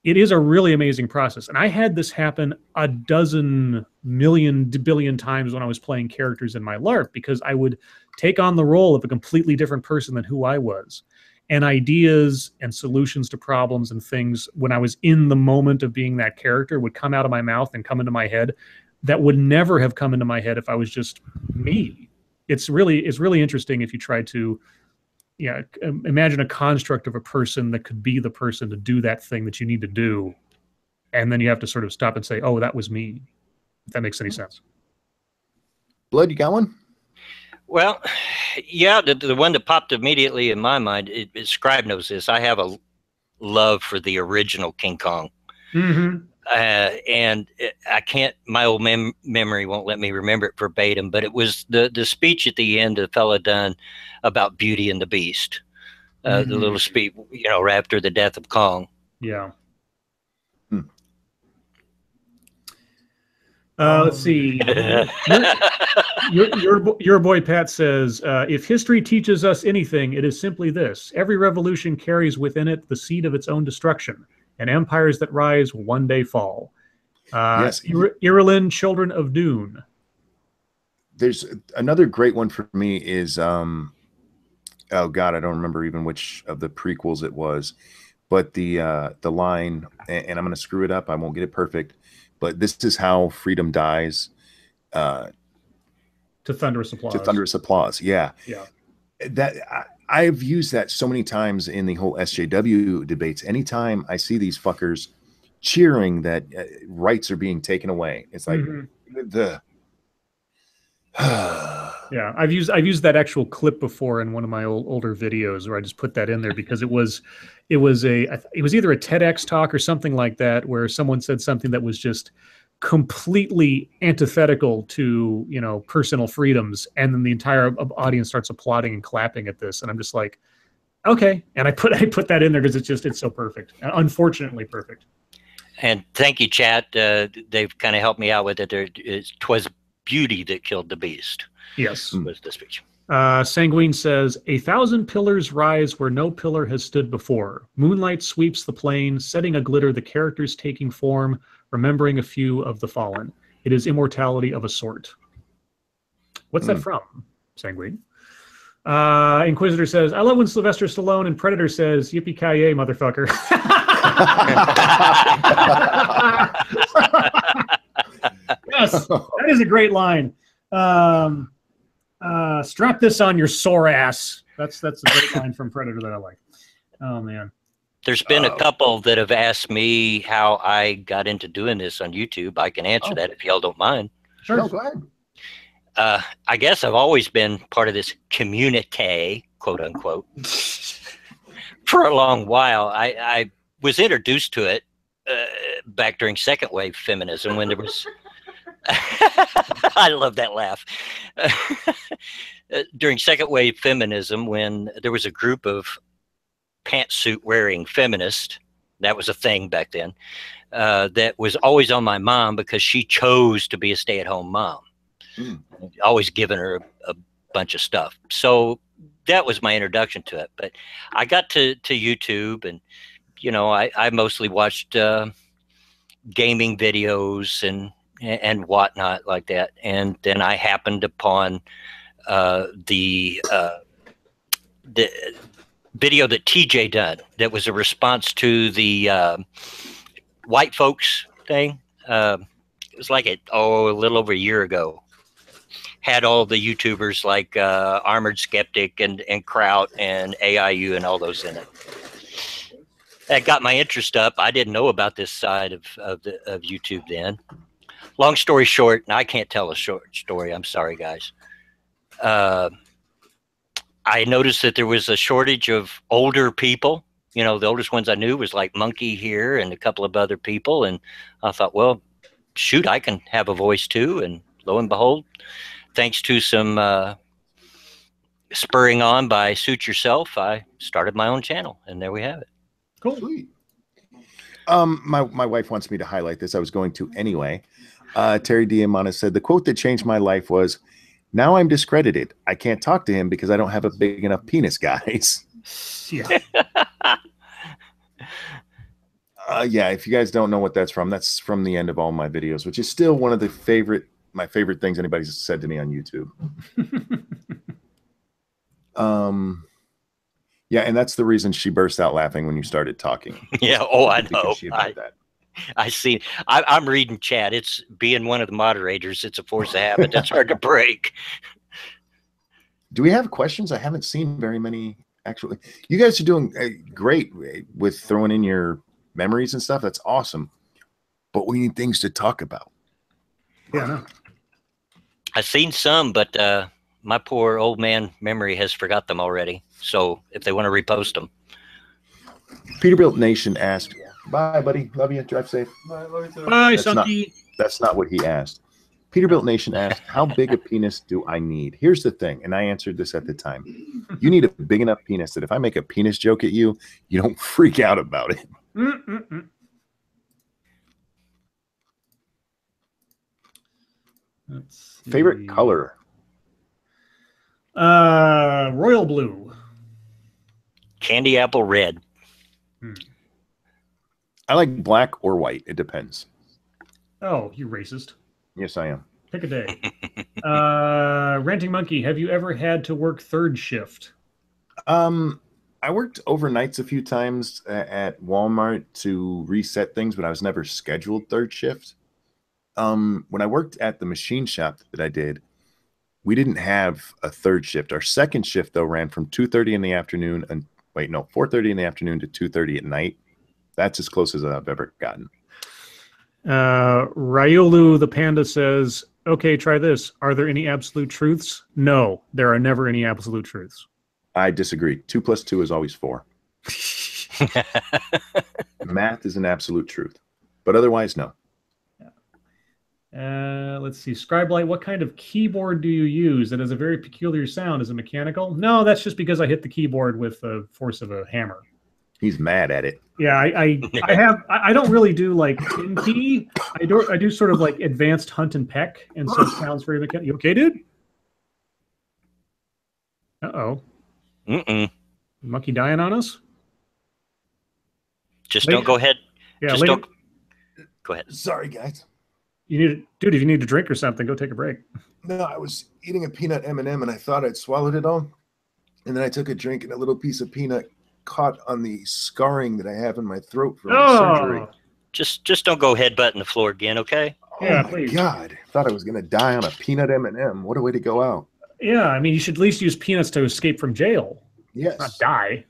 It is a really amazing process. And I had this happen a dozen billion times when I was playing characters in my LARP, because I would take on the role of a completely different person than who I was. And ideas and solutions to problems and things, when I was in the moment of being that character, would come out of my mouth and come into my head that would never have come into my head if I was just me. It's really interesting if you try to imagine a construct of a person that could be the person to do that thing that you need to do. And then you have to sort of stop and say, oh, that was me. If that makes any sense. Blood, you got one? Well, yeah, the one that popped immediately in my mind, Scribe knows this. I have a love for the original King Kong. Mm-hmm. And I can't, my old memory won't let me remember it verbatim, but it was the speech at the end the fella done about Beauty and the Beast. The little speech, right after the death of Kong. Yeah. Let's see. Your boy Pat says, if history teaches us anything, it is simply this: every revolution carries within it the seed of its own destruction, and empires that rise will one day fall. Yes. Irulan, Children of Dune. There's another great one for me is, oh God, I don't remember even which of the prequels it was, but the line, and I'm going to screw it up, I won't get it perfect, but this is how freedom dies. To thunderous applause. To thunderous applause. Yeah. Yeah. That I've used that so many times in the whole SJW debates. Anytime I see these fuckers cheering that rights are being taken away, it's like yeah, I've used that actual clip before in one of my older videos where I just put that in there because it was either a TEDx talk or something like that, where someone said something that was just completely antithetical to personal freedoms, and then the entire audience starts applauding and clapping at this, and I'm just like, okay. And I put that in there because it's so perfect, unfortunately perfect. And thank you, chat. They've kind of helped me out with it. 'Twas beauty that killed the beast. Yes, was the speech. Sanguine says, 1,000 pillars rise where no pillar has stood before. Moonlight sweeps the plain, setting a glitter, the characters taking form, remembering a few of the fallen. It is immortality of a sort. What's that from, Sanguine? Inquisitor says, I love when Sylvester Stallone in Predator says, yippee-ki-yay, motherfucker. Yes, that is a great line. Strap this on your sore ass. That's a great line from Predator that I like. Oh man. There's been a couple that have asked me how I got into doing this on YouTube. I can answer that if y'all don't mind. Sure, no, go ahead. I guess I've always been part of this community, quote unquote, for a long while. I was introduced to it back during second wave feminism when there was. I love that laugh. During second wave feminism, when there was a group of pantsuit wearing feminists, that was a thing back then, that was always on my mom because she chose to be a stay-at-home mom. Always giving her a bunch of stuff. So that was my introduction to it. But I got to YouTube, and you know, I mostly watched gaming videos and whatnot like that. And then I happened upon the video that TJ done that was a response to the white folks thing. It was like a little over a year ago. Had all the YouTubers like Armored Skeptic and Kraut and AIU and all those in it. That got my interest up. I didn't know about this side of YouTube then. Long story short, and I can't tell a short story. I'm sorry, guys. I noticed that there was a shortage of older people. You know, the oldest ones I knew was like Monkey here and a couple of other people. And I thought, well, shoot, I can have a voice too. And lo and behold, thanks to some spurring on by Suit Yourself, I started my own channel, and there we have it. Cool. Sweet. My wife wants me to highlight this. I was going to anyway. Terry Diamana said, the quote that changed my life was, now I'm discredited. I can't talk to him because I don't have a big enough penis, guys. Yeah. Yeah, if you guys don't know what that's from the end of all my videos, which is still one of my favorite things anybody's said to me on YouTube. Yeah, and that's the reason she burst out laughing when you started talking. Yeah, I know. I see. I'm reading chat. It's being one of the moderators. It's a force of habit. That's hard to break. Do we have questions? I haven't seen very many, actually. You guys are doing great with throwing in your memories and stuff. That's awesome. But we need things to talk about. Yeah, no. I've seen some, but my poor old man memory has forgot them already. So if they want to repost them. Peterbilt Nation asked, bye, buddy. Love you. Drive safe. Bye, Sunky. That's not what he asked. Peterbilt Nation asked, how big a penis do I need? Here's the thing, and I answered this at the time. You need a big enough penis that if I make a penis joke at you, you don't freak out about it. Favorite color? Royal blue. Candy apple red. I like black or white. It depends. Oh, you racist. Yes, I am. Pick a day. Ranting Monkey, have you ever had to work third shift? I worked overnights a few times at Walmart to reset things, but I was never scheduled third shift. When I worked at the machine shop that I did, we didn't have a third shift. Our second shift, though, ran from 2:30 in the afternoon and 4:30 in the afternoon to 2:30 at night. That's as close as I've ever gotten. Ryolu the Panda says, okay, try this. Are there any absolute truths? No, there are never any absolute truths. I disagree. 2 + 2 is always 4. Math is an absolute truth, but otherwise, no. Let's see. Scribe Light, what kind of keyboard do you use that has a very peculiar sound? Is it mechanical? No, that's just because I hit the keyboard with the force of a hammer. He's mad at it. Yeah, I don't really do like pin key. I do sort of like advanced hunt and peck, and so it sounds very mechanical. You okay, dude? Uh-oh. Monkey dying on us? Just don't go ahead. Yeah, just don't go ahead. Sorry, guys. Dude, if you need a drink or something, go take a break. No, I was eating a peanut M&M and I thought I'd swallowed it all. And then I took a drink and a little piece of peanut caught on the scarring that I have in my throat from my surgery. Just don't go headbutting the floor again, okay? Yeah, oh please. My God. I thought I was going to die on a peanut M&M. What a way to go out. Yeah, I mean, you should at least use peanuts to escape from jail. Yes. Not die.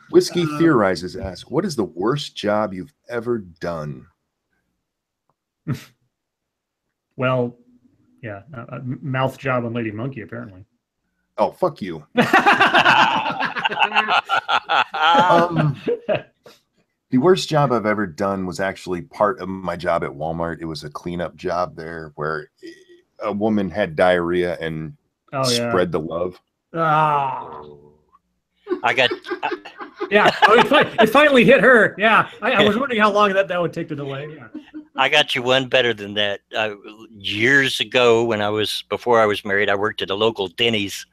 Whiskey Theorizes asks, what is the worst job you've ever done? Well, yeah, mouth job on Lady Monkey, apparently. Oh, fuck you. The worst job I've ever done was actually part of my job at Walmart. It was a cleanup job there where a woman had diarrhea and spread the love. I got. Yeah, it finally hit her. Yeah, I was wondering how long that would take to delay. Yeah. I got you one better than that. Years ago, before I was married, I worked at a local Denny's,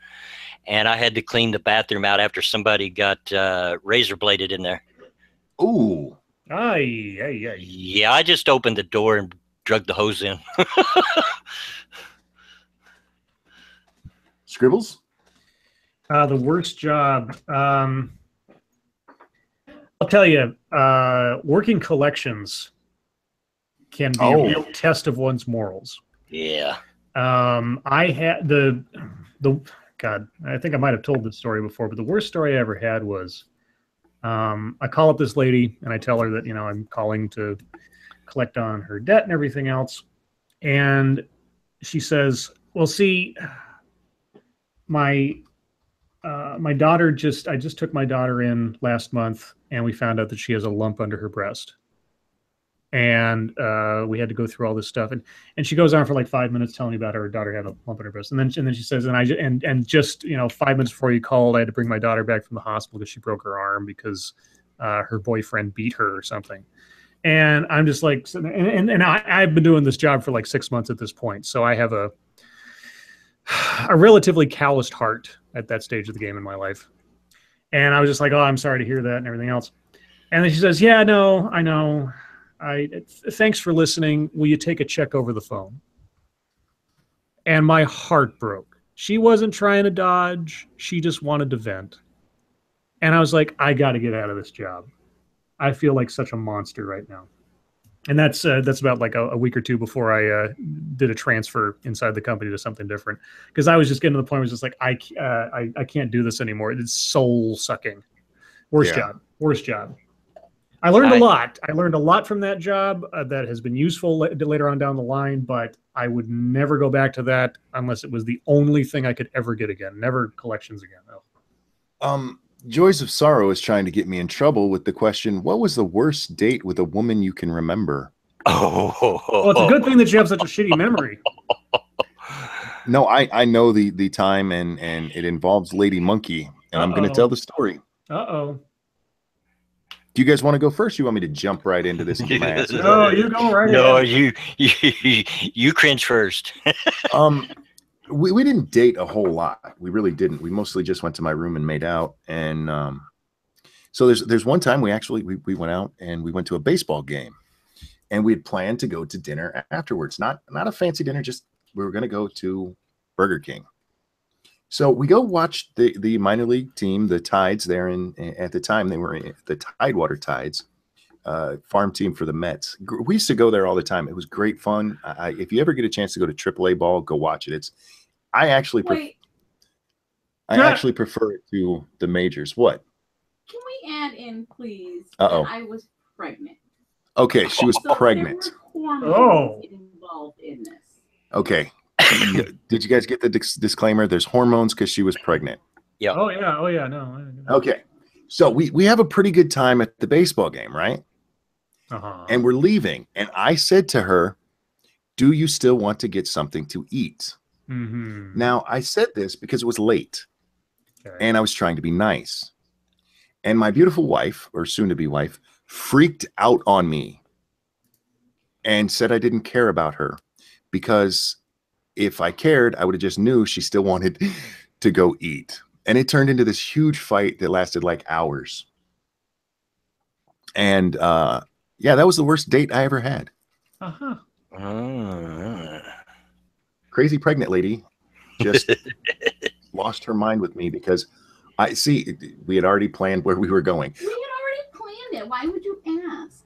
and I had to clean the bathroom out after somebody got razor bladed in there. Ooh. Yeah, I just opened the door and drug the hose in. Scribbles? The worst job. I'll tell you, working collections can be a real test of one's morals. Yeah. I had God, I think I might have told this story before, but the worst story I ever had was I call up this lady and I tell her that, I'm calling to collect on her debt and everything else. And she says, well, see, my daughter I just took my daughter in last month and we found out that she has a lump under her breast. And we had to go through all this stuff. And she goes on for like 5 minutes telling me about her daughter had a lump in her breast. And then she says, and just 5 minutes before you called, I had to bring my daughter back from the hospital because she broke her arm because her boyfriend beat her or something. And I'm just like, and I've been doing this job for like 6 months at this point. So I have a relatively calloused heart at that stage of the game in my life. And I was just like, oh, I'm sorry to hear that and everything else. And then she says, yeah, no, I know. Thanks for listening. Will you take a check over the phone? And my heart broke. She wasn't trying to dodge. She just wanted to vent. And I was like, I got to get out of this job. I feel like such a monster right now. And that's about like a week or two before I did a transfer inside the company to something different. Because I was just getting to the point where it was just like, I can't do this anymore. It's soul sucking. Worst job. I learned a lot. I learned a lot from that job that has been useful later on down the line, but I would never go back to that unless it was the only thing I could ever get again. Never collections again. No. Joys of Sorrow is trying to get me in trouble with the question, what was the worst date with a woman you can remember? Well, it's a good thing that you have such a shitty memory. No, I know the time, and it involves Lady Monkey, and I'm going to tell the story. Uh-oh. Do you guys want to go first? You want me to jump right into this? No, you go right ahead. No, you cringe first. We didn't date a whole lot. We really didn't. We mostly just went to my room and made out. And so there's one time we went out and we went to a baseball game, and we had planned to go to dinner afterwards. Not a fancy dinner, just we were going to go to Burger King. So we go watch the minor league team, the Tides there at the time they were the Tidewater Tides, farm team for the Mets. We used to go there all the time. It was great fun. If you ever get a chance to go to AAA ball, go watch it. I actually prefer it to the majors. What? Can we add in, please? Uh-oh. That I was pregnant. Okay, she was pregnant. There were hormones involved in this. Okay. Did you guys get the disclaimer? There's hormones because she was pregnant. Yeah. Oh yeah. No. Okay. So we have a pretty good time at the baseball game, right? Uh-huh. And we're leaving. And I said to her, do you still want to get something to eat? Mm-hmm. Now, I said this because it was late. Okay. And I was trying to be nice. And my beautiful wife, or soon-to-be wife, freaked out on me and said I didn't care about her because if I cared, I would have just knew she still wanted to go eat. And it turned into this huge fight that lasted like hours. And yeah, that was the worst date I ever had. Uh-huh. Crazy pregnant lady just lost her mind with me because we had already planned where we were going. We had already planned it. Why would you ask?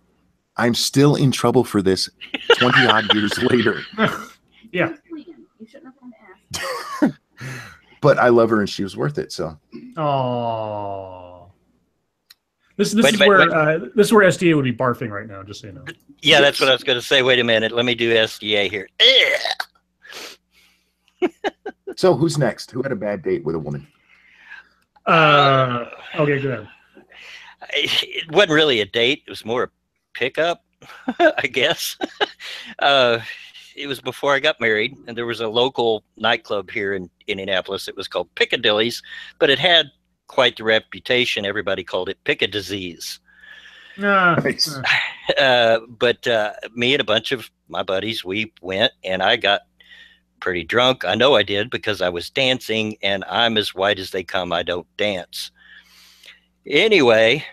I'm still in trouble for this 20 odd years later. Yeah. You shouldn't have asked. But I love her and she was worth it. So. Oh. This is where SDA would be barfing right now, just so you know. Yeah, that's what I was going to say. Wait a minute. Let me do SDA here. So who's next? Who had a bad date with a woman? Okay, go ahead. It wasn't really a date. It was more a pickup, I guess. It was before I got married, and there was a local nightclub here in Indianapolis. It was called Piccadilly's, but it had quite the reputation. Everybody called it Piccadisease. Nice. But me and a bunch of my buddies, we went, and I got pretty drunk. I know I did because I was dancing, and I'm as white as they come. I don't dance. Anyway,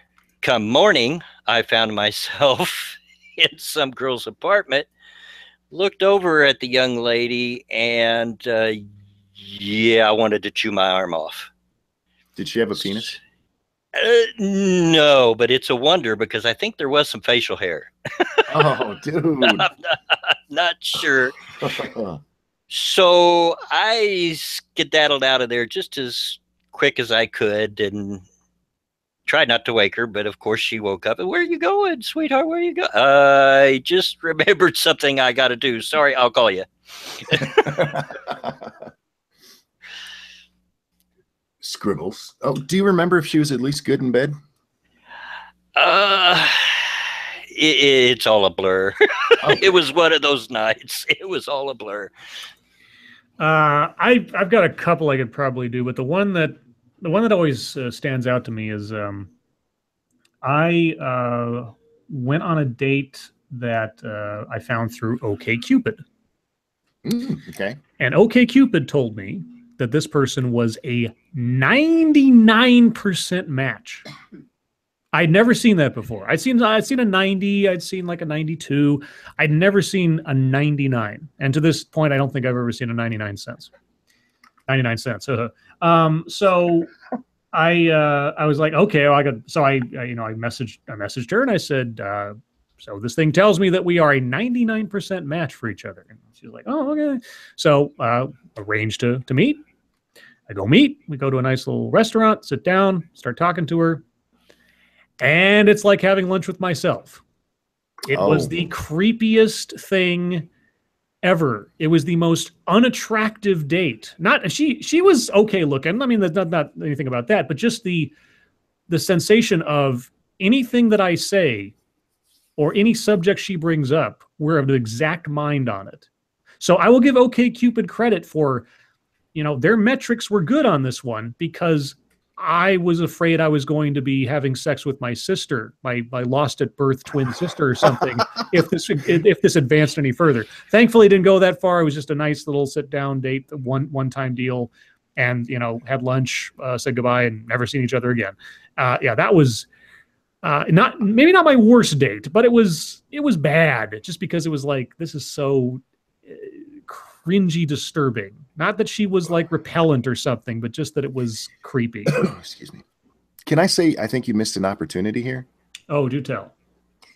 come morning, I found myself in some girl's apartment, looked over at the young lady, and yeah, I wanted to chew my arm off. Did she have a penis? No, but it's a wonder because I think there was some facial hair. Oh, dude. I'm not sure. So I skedaddled out of there just as quick as I could and tried not to wake her, but of course she woke up. Where are you going, sweetheart? Where are you going? I just remembered something I got to do. Sorry, I'll call you. Scribbles. Oh, do you remember if she was at least good in bed? It's all a blur. Okay. It was one of those nights. It was all a blur. I've got a couple I could probably do, but the one that always stands out to me is I went on a date that I found through OkCupid. Okay. And OkCupid told me that this person was a 99% match. I'd never seen that before. I'd seen a 90, I'd seen like a 92. I'd never seen a 99. And to this point, I don't think I've ever seen a 99 cents. 99 cents. So I was like, okay, well, I messaged her and I said, so this thing tells me that we are a 99% match for each other. And she was like, oh, okay. So arranged to meet. I go meet. We go to a nice little restaurant, sit down, start talking to her. And it's like having lunch with myself. It was the creepiest thing ever. It was the most unattractive date. Not she was okay looking. I mean, there's not anything about that, but just the sensation of anything that I say or any subject she brings up, we're of the exact mind on it. So I will give OkCupid credit for, their metrics were good on this one because I was afraid I was going to be having sex with my sister, my lost at birth twin sister or something, if this advanced any further. Thankfully, it didn't go that far. It was just a nice little sit down date, one-time deal, and had lunch, said goodbye, and never seen each other again. That was maybe not my worst date, but it was bad just because it was like, this is so cringy, disturbing. Not that she was like repellent or something, but just that it was creepy. Excuse me. Can I say I think you missed an opportunity here? Oh, do tell.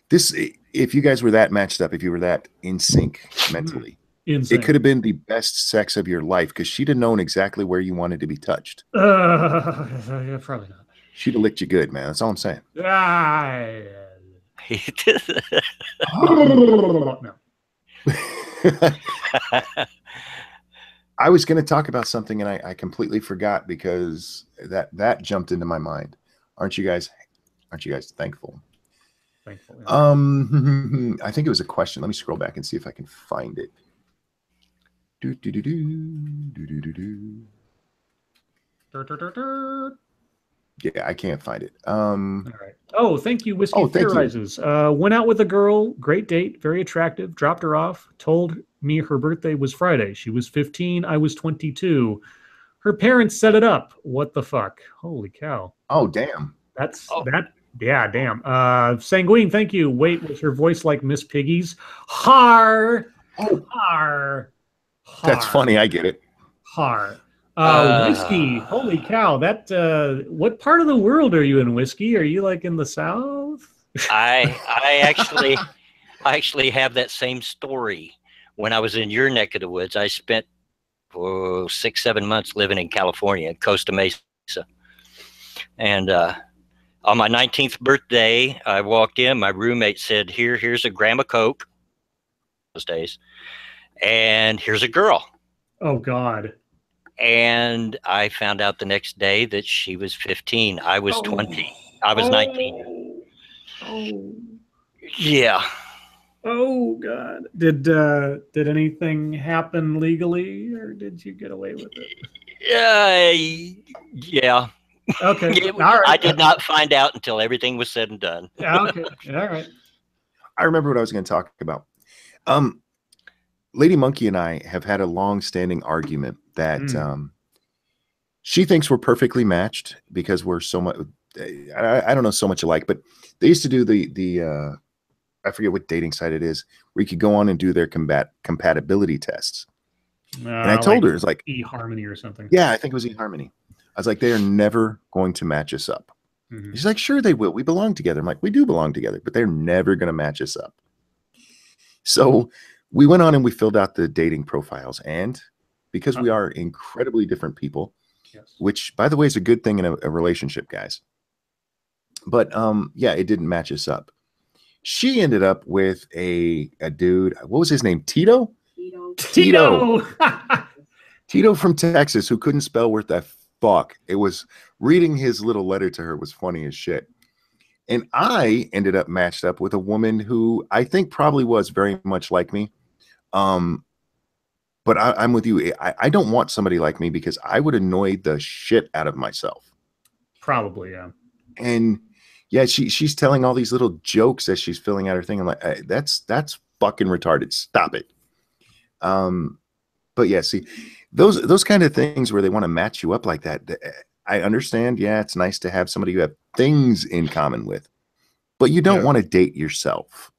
If you guys were that matched up, if you were that in sync mentally, it could have been the best sex of your life because she'd have known exactly where you wanted to be touched. Yeah, probably not. She'd have licked you good, man. That's all I'm saying. No. I was going to talk about something and I completely forgot because that jumped into my mind. Aren't you guys thankful? Thankful. Yeah. I think it was a question. Let me scroll back and see if I can find it. Yeah, I can't find it. All right. Oh, thank you, Whiskey Theorizes. Went out with a girl, great date, very attractive, dropped her off, told me her birthday was Friday. She was 15, I was 22. Her parents set it up. What the fuck? Holy cow. Oh, damn. Yeah, damn. Sanguine, thank you. Wait, was her voice like Miss Piggy's? Har. Oh. Har. That's funny. I get it. Har. Whiskey. Holy cow. That what part of the world are you in, Whiskey? Are you like in the South? I actually have that same story. When I was in your neck of the woods, I spent 6-7 months living in California, Costa Mesa. And on my 19th birthday, I walked in, my roommate said, here's a gram of Coke, those days, and here's a girl. Oh, God. And I found out the next day that she was 15. I was 20. I was 19. Oh. Yeah. Oh God! Did anything happen legally, or did you get away with it? Yeah. Okay. All right. I did not find out until everything was said and done. Okay. All right. I remember what I was going to talk about. Lady Monkey and I have had a long-standing argument that she thinks we're perfectly matched because we're so much. I don't know so much alike, but they used to do the I forget what dating site it is where you could go on and do their compatibility tests. And I told her, it's like eHarmony or something. Yeah, I think it was eHarmony. I was like, they are never going to match us up. She's like, sure they will. We belong together. I'm like, we do belong together, but they're never going to match us up. So we went on and we filled out the dating profiles. And because we are incredibly different people, which, by the way, is a good thing in a relationship, guys. But yeah, it didn't match us up. She ended up with a dude. What was his name? Tito? Tito. Tito from Texas, who couldn't spell worth the fuck. It was reading his little letter to her was funny as shit. And I ended up matched up with a woman who I think probably was very much like me. But I'm with you. I don't want somebody like me because I would annoy the shit out of myself. Probably, yeah. And yeah, she's telling all these little jokes as she's filling out her thing. I'm like, hey, that's fucking retarded. Stop it. But yeah, see, those kind of things where they want to match you up like that, I understand. Yeah, it's nice to have somebody you have things in common with, but you don't want to date yourself.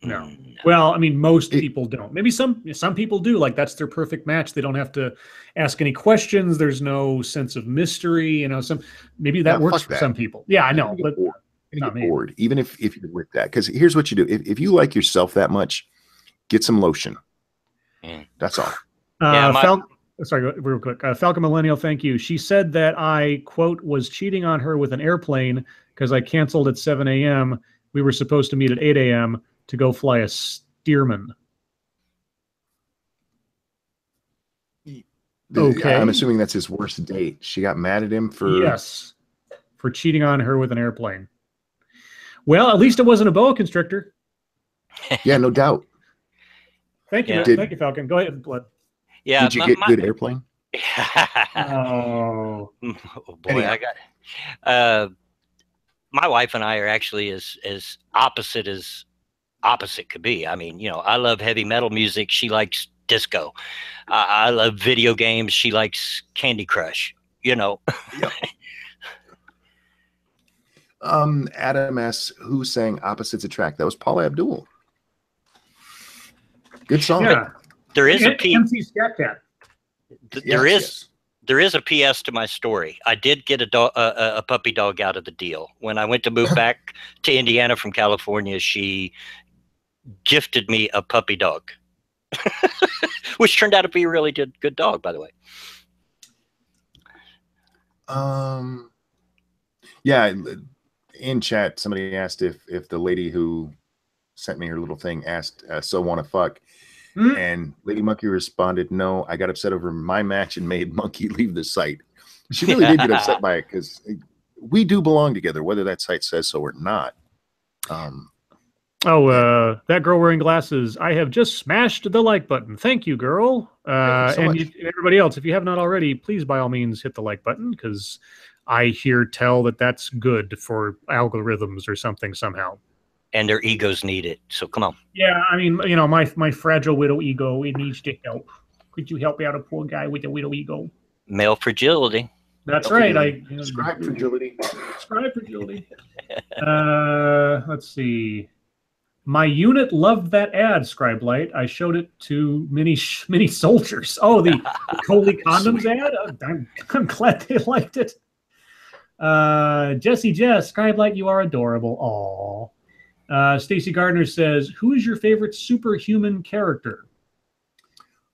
No. Well, I mean, most people don't. Maybe some people do. Like, that's their perfect match. They don't have to ask any questions. There's no sense of mystery. You know, maybe that works for some people. Yeah, I know, but not me. Bored, even if you're with that. Because here's what you do: if you like yourself that much, get some lotion. That's all. Sorry, real quick. Falcon Millennial, thank you. She said that I, quote, was cheating on her with an airplane because I canceled at 7 a.m. We were supposed to meet at 8 a.m. to go fly a Stearman. Okay. I'm assuming that's his worst date. She got mad at him for... Yes, for cheating on her with an airplane. Well, at least it wasn't a boa constrictor. Yeah, no doubt. Thank you. Thank you, Falcon. Go ahead, Blood. Yeah, did you get good airplane? Oh boy, anyhow. I got. My wife and I are actually as opposite could be. I mean, you know, I love heavy metal music. She likes disco. I love video games. She likes Candy Crush. You know. Adam asks, who sang "Opposites Attract"? That was Paula Abdul. Good song. Yeah. There is MC Scat Cat. There is a PS to my story. I did get a puppy dog out of the deal. When I went to move back to Indiana from California, she gifted me a puppy dog, which turned out to be a really good dog, by the way. Yeah, in chat, somebody asked if the lady who sent me her little thing asked, so want to fuck. And Lady Monkey responded, no, I got upset over my match and made Monkey leave the site. She really did get upset by it because we do belong together, whether that site says so or not. That girl wearing glasses. I have just smashed the like button. Thank you, girl. Thank you so much. Everybody else, if you have not already, please by all means hit the like button because I hear tell that that's good for algorithms or something somehow. And their egos need it. So come on. Yeah, I mean, you know, my fragile widow ego, it needs to help. Could you help out a poor guy with a widow ego? Male fragility. That's right. Scribe fragility. Scribe fragility. Let's see. My unit loved that ad, Scribe Light. I showed it to many soldiers. Oh, the Coley condoms ad? I'm glad they liked it. Jesse Jess, Scribe Light, you are adorable. Aww. Stacy Gardner says, who is your favorite superhuman character?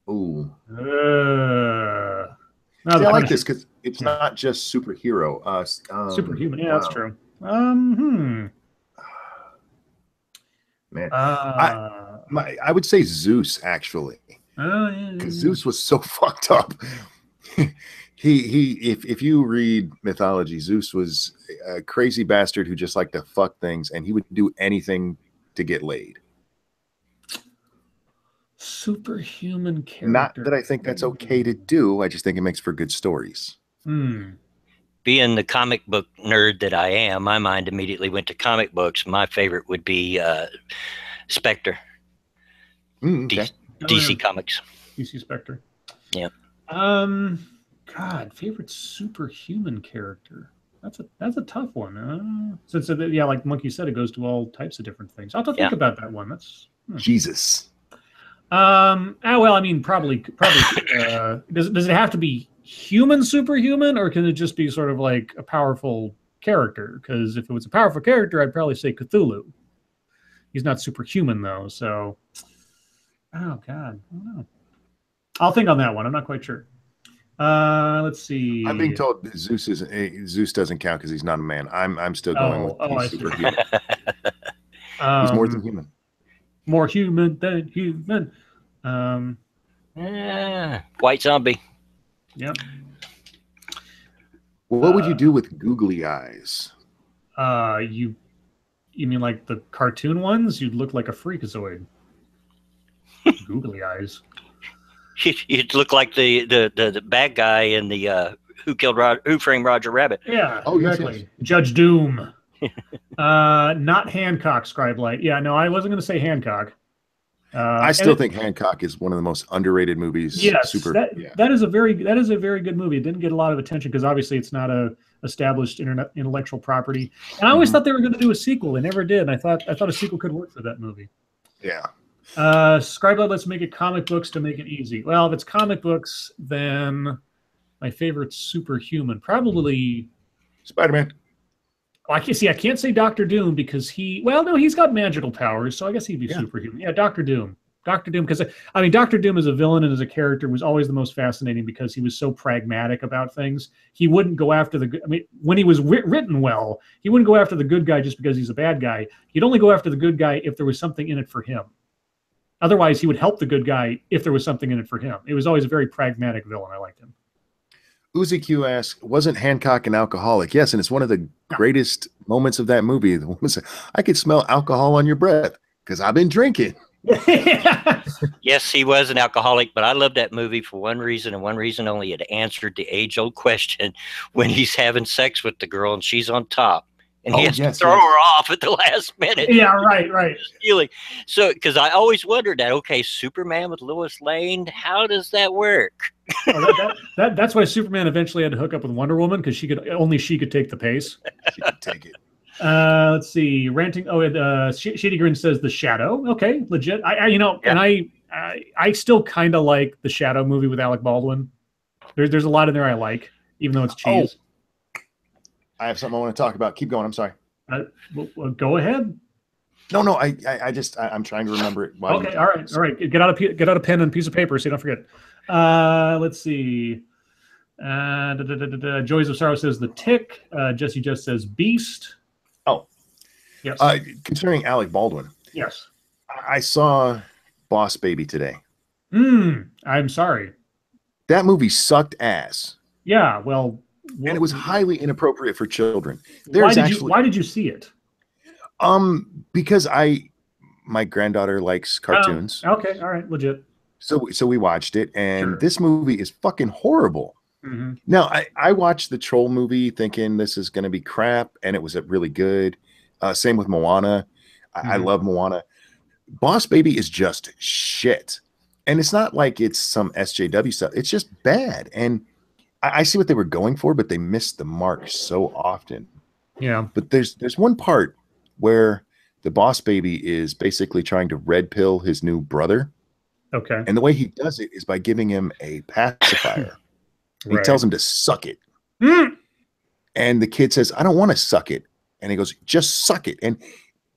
Ooh. I like this because it's not just superhero. Superhuman, yeah, that's true. Man, I would say Zeus, actually. Oh, yeah. Because Zeus was so fucked up. If you read mythology, Zeus was a crazy bastard who just liked to fuck things, and he would do anything to get laid. Superhuman character. Not that I think that's okay to do. I just think it makes for good stories. Being the comic book nerd that I am, my mind immediately went to comic books. My favorite would be Spectre. Okay. DC Comics. DC Spectre. Yeah. God, favorite superhuman character. That's a tough one. Since yeah, like Monkey said, it goes to all types of different things. I'll have to think about that one. That's Jesus. Well, I mean, probably. Does it have to be human superhuman, or can it just be sort of like a powerful character? Because if it was a powerful character, I'd probably say Cthulhu. He's not superhuman though, so. Oh God, I don't know. I'll think on that one. I'm not quite sure. Let's see. I'm being told Zeus doesn't count because he's not a man. I'm still going with he's superhuman. He's more than human. More human than human. White zombie. Yep. Well, what would you do with googly eyes? You mean like the cartoon ones? You'd look like a freakazoid. Googly eyes. You'd look like the bad guy in the Who Framed Roger Rabbit. Yeah. Oh, exactly. Yes. Judge Doom. Not Hancock, Scribe Light. Yeah, no, I wasn't going to say Hancock. I still think Hancock is one of the most underrated movies. Yes, that is a very good movie. It didn't get a lot of attention because obviously it's not a established intellectual property. And I always thought they were going to do a sequel. They never did. And I thought a sequel could work for that movie. Yeah. Scribe Light, let's make it comic books to make it easy. Well, if it's comic books, then my favorite superhuman probably Spider-Man. I can't say Doctor Doom because he's got magical powers, so I guess he'd be superhuman. Yeah, Doctor Doom. Doctor Doom, because I mean, Doctor Doom as a villain and as a character was always the most fascinating because he was so pragmatic about things. He wouldn't go after when he was written well, he wouldn't go after the good guy just because he's a bad guy. He'd only go after the good guy if there was something in it for him. Otherwise, he would help the good guy if there was something in it for him. It was always a very pragmatic villain. I liked him. Uzi Q asks, wasn't Hancock an alcoholic? Yes, and it's one of the greatest moments of that movie. The woman said, I could smell alcohol on your breath because I've been drinking. Yes, he was an alcoholic, but I loved that movie for one reason and one reason only. It answered the age-old question when he's having sex with the girl and she's on top. And he has to throw her off at the last minute. Yeah, right. So, because I always wondered that, okay, Superman with Lois Lane, how does that work? That's why Superman eventually had to hook up with Wonder Woman because only she could take the pace. She could take it. Let's see. Ranting. Shady Grin says The Shadow. Okay, legit. I still kind of like the Shadow movie with Alec Baldwin. There's a lot in there I like, even though it's cheese. I have something I want to talk about. Keep going. I'm sorry. Well, go ahead. No. I'm trying to remember it. Okay. All right. Get out a pen and a piece of paper so you don't forget. Let's see. Joys of Sorrow says The Tick. Jesse just says Beast. Oh. Yes. Concerning Alec Baldwin. Yes. I saw Boss Baby today. I'm sorry. That movie sucked ass. Yeah. Well. And it was highly inappropriate for children. Why did you see it? Because my granddaughter likes cartoons. Okay, all right, legit. So we watched it, and this movie is fucking horrible. Mm-hmm. Now I watched the Troll movie thinking this is going to be crap, and it was really good. Same with Moana. I love Moana. Boss Baby is just shit, and it's not like it's some SJW stuff. It's just bad, and I see what they were going for, but they missed the mark so often. Yeah. But there's one part where the Boss Baby is basically trying to red pill his new brother. Okay. And the way he does it is by giving him a pacifier. He tells him to suck it. And the kid says, I don't want to suck it. And he goes, just suck it. And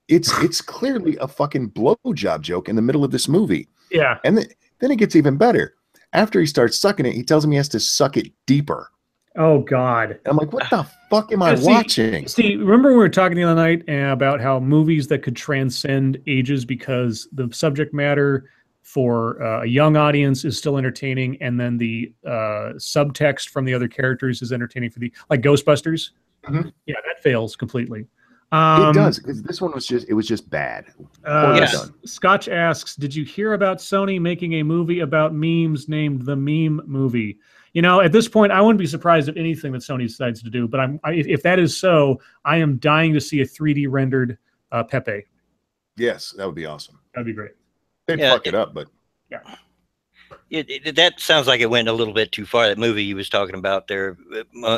it's clearly a fucking blowjob joke in the middle of this movie. Yeah. And then it gets even better. After he starts sucking it, he tells him he has to suck it deeper. Oh, God. I'm like, what the fuck am I watching? See, remember we were talking the other night about how movies that could transcend ages because the subject matter for a young audience is still entertaining, and then the subtext from the other characters is entertaining for the like Ghostbusters. Mm-hmm. Yeah, that fails completely. It does, because this one was just bad. Poorly done. Scotch asks, did you hear about Sony making a movie about memes named The Meme Movie? You know, at this point, I wouldn't be surprised at anything that Sony decides to do. But if that is so, I am dying to see a 3D rendered Pepe. Yes, that would be awesome. That'd be great. They'd fuck it up, but yeah. That sounds like it went a little bit too far. That movie you was talking about there,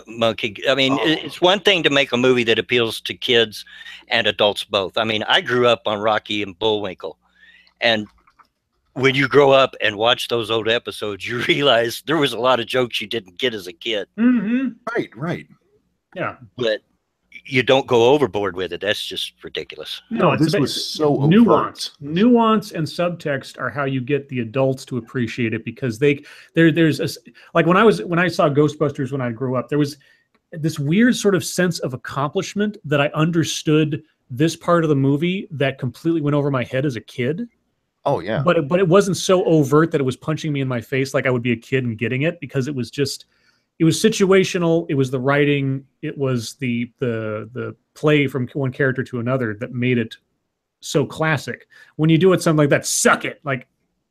Monkey. I mean, it's one thing to make a movie that appeals to kids and adults both. I mean, I grew up on Rocky and Bullwinkle, and when you grow up and watch those old episodes, you realize there was a lot of jokes you didn't get as a kid. Mm-hmm. Right. Yeah, but you don't go overboard with it. That's just ridiculous. No, this was so nuance. Nuance and subtext are how you get the adults to appreciate it, because there's a, like when I saw Ghostbusters when I grew up, there was this weird sort of sense of accomplishment that I understood this part of the movie that completely went over my head as a kid. Oh yeah. But it wasn't so overt that it was punching me in my face like I would be a kid and getting it, because it was situational. It was the writing. It was the play from one character to another that made it so classic. When you do it something like that, suck it. Like,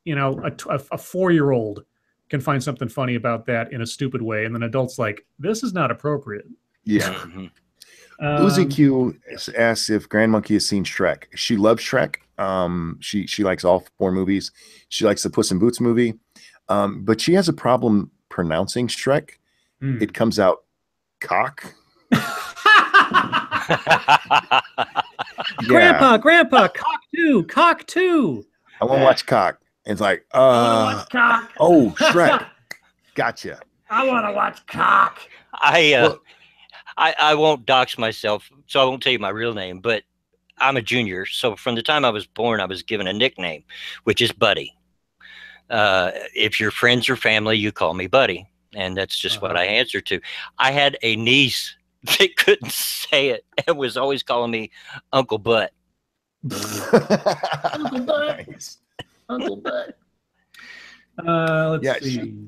you know, a 4-year-old can find something funny about that in a stupid way, and then adults like, this is not appropriate. Yeah. Uzi Q asks if Grand Monkey has seen Shrek. She loves Shrek. She likes all 4 movies. She likes the Puss in Boots movie, but she has a problem pronouncing Shrek. It comes out cock. Grandpa, cock too. I want to watch cock. It's like, watch cock. Oh, Shrek. Gotcha. I want to watch cock. I won't dox myself, so I won't tell you my real name, but I'm a junior. So from the time I was born, I was given a nickname, which is Buddy. If you're friends or family, you call me Buddy. And that's just what I answer to. I had a niece that couldn't say it and was always calling me Uncle Butt. Uncle Butt. Nice. Uncle Butt. Let's see.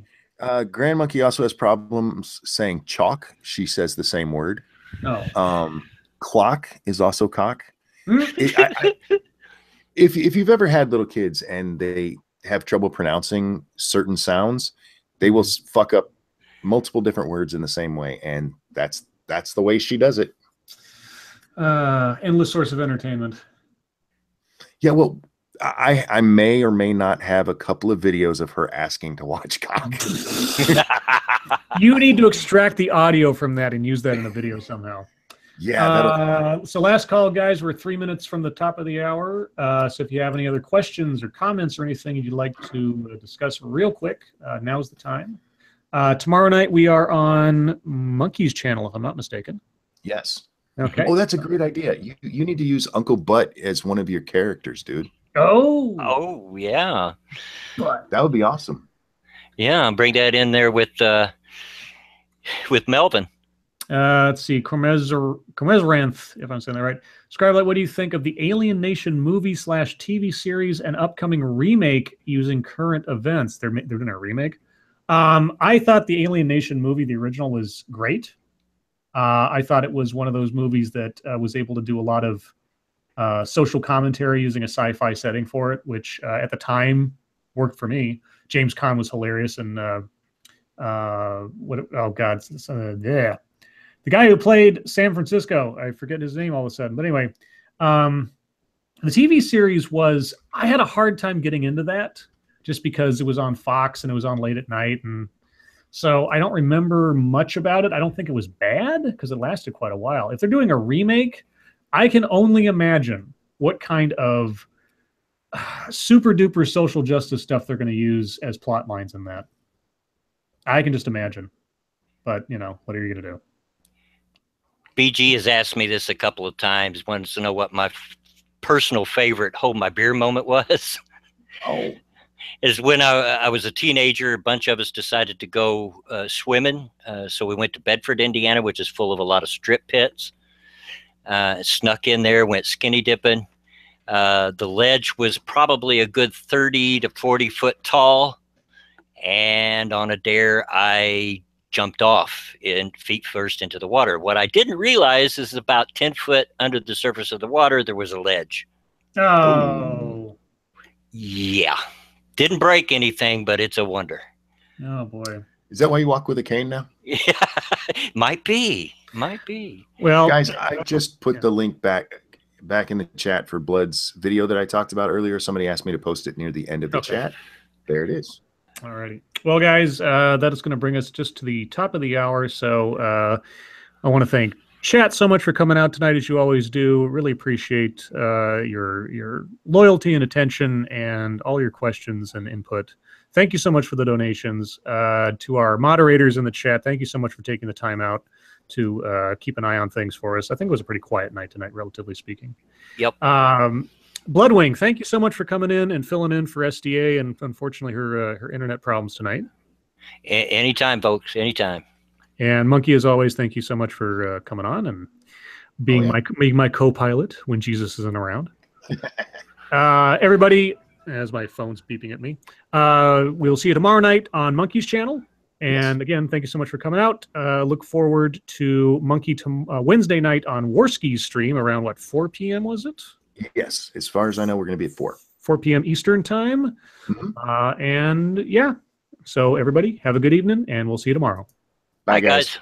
Grand Monkey also has problems saying chalk. She says the same word. Oh. Clock is also cock. If you've ever had little kids and they have trouble pronouncing certain sounds, they will fuck up multiple different words in the same way, and that's the way she does it. Endless source of entertainment. Yeah, well, I may or may not have a couple of videos of her asking to watch cock. You need to extract the audio from that and use that in a video somehow. Yeah. So last call, guys. We're 3 minutes from the top of the hour. So if you have any other questions or comments or anything you'd like to discuss real quick, now's the time. Tomorrow night we are on Monkey's channel, if I'm not mistaken. Yes. Okay. Oh, that's a great idea. You need to use Uncle Butt as one of your characters, dude. Oh yeah. But that would be awesome. Yeah, bring that in there with Melvin. Let's see, Cormezranth, if I'm saying that right. Scribe, what do you think of the Alien Nation movie/TV series and upcoming remake using current events? They're doing a remake. I thought the Alien Nation movie, the original, was great. I thought it was one of those movies that was able to do a lot of social commentary using a sci-fi setting for it, which at the time worked for me. James Caan was hilarious, and the guy who played San Francisco, I forget his name all of a sudden. But anyway, the TV series I had a hard time getting into that just because it was on Fox and it was on late at night. And so I don't remember much about it. I don't think it was bad because it lasted quite a while. If they're doing a remake, I can only imagine what kind of super duper social justice stuff they're going to use as plot lines in that. I can just imagine. But, what are you going to do? BG has asked me this a couple of times, wants to know what my personal favorite hold my beer moment was. Oh. Is when I was a teenager, a bunch of us decided to go swimming. So we went to Bedford, Indiana, which is full of a lot of strip pits. Snuck in there, went skinny dipping. The ledge was probably a good 30 to 40 foot tall. And on a dare, I jumped off feet first into the water. What I didn't realize is about 10 foot under the surface of the water, there was a ledge. Oh. Yeah. Didn't break anything, but it's a wonder. Oh, boy. Is that why you walk with a cane now? Yeah, might be. Well, guys, I just put the link back in the chat for Blood's video that I talked about earlier. Somebody asked me to post it near the end of the chat. There it is. All righty. Well, guys, that is going to bring us just to the top of the hour. So I want to thank chat so much for coming out tonight, as you always do. Really appreciate your loyalty and attention and all your questions and input. Thank you so much for the donations. To our moderators in the chat, thank you so much for taking the time out to keep an eye on things for us. I think it was a pretty quiet night tonight, relatively speaking. Yep. Bloodwing, thank you so much for coming in and filling in for SDA and unfortunately her internet problems tonight. Anytime, folks. Anytime. And Monkey, as always, thank you so much for coming on and being my co-pilot when Jesus isn't around. Everybody, as my phone's beeping at me, we'll see you tomorrow night on Monkey's channel. And again, thank you so much for coming out. Look forward to Monkey Wednesday night on Warski's stream around, what, 4 p.m. was it? Yes. As far as I know, we're going to be at 4 p.m. Eastern time. Mm-hmm. And yeah, so everybody have a good evening and we'll see you tomorrow. Bye, guys.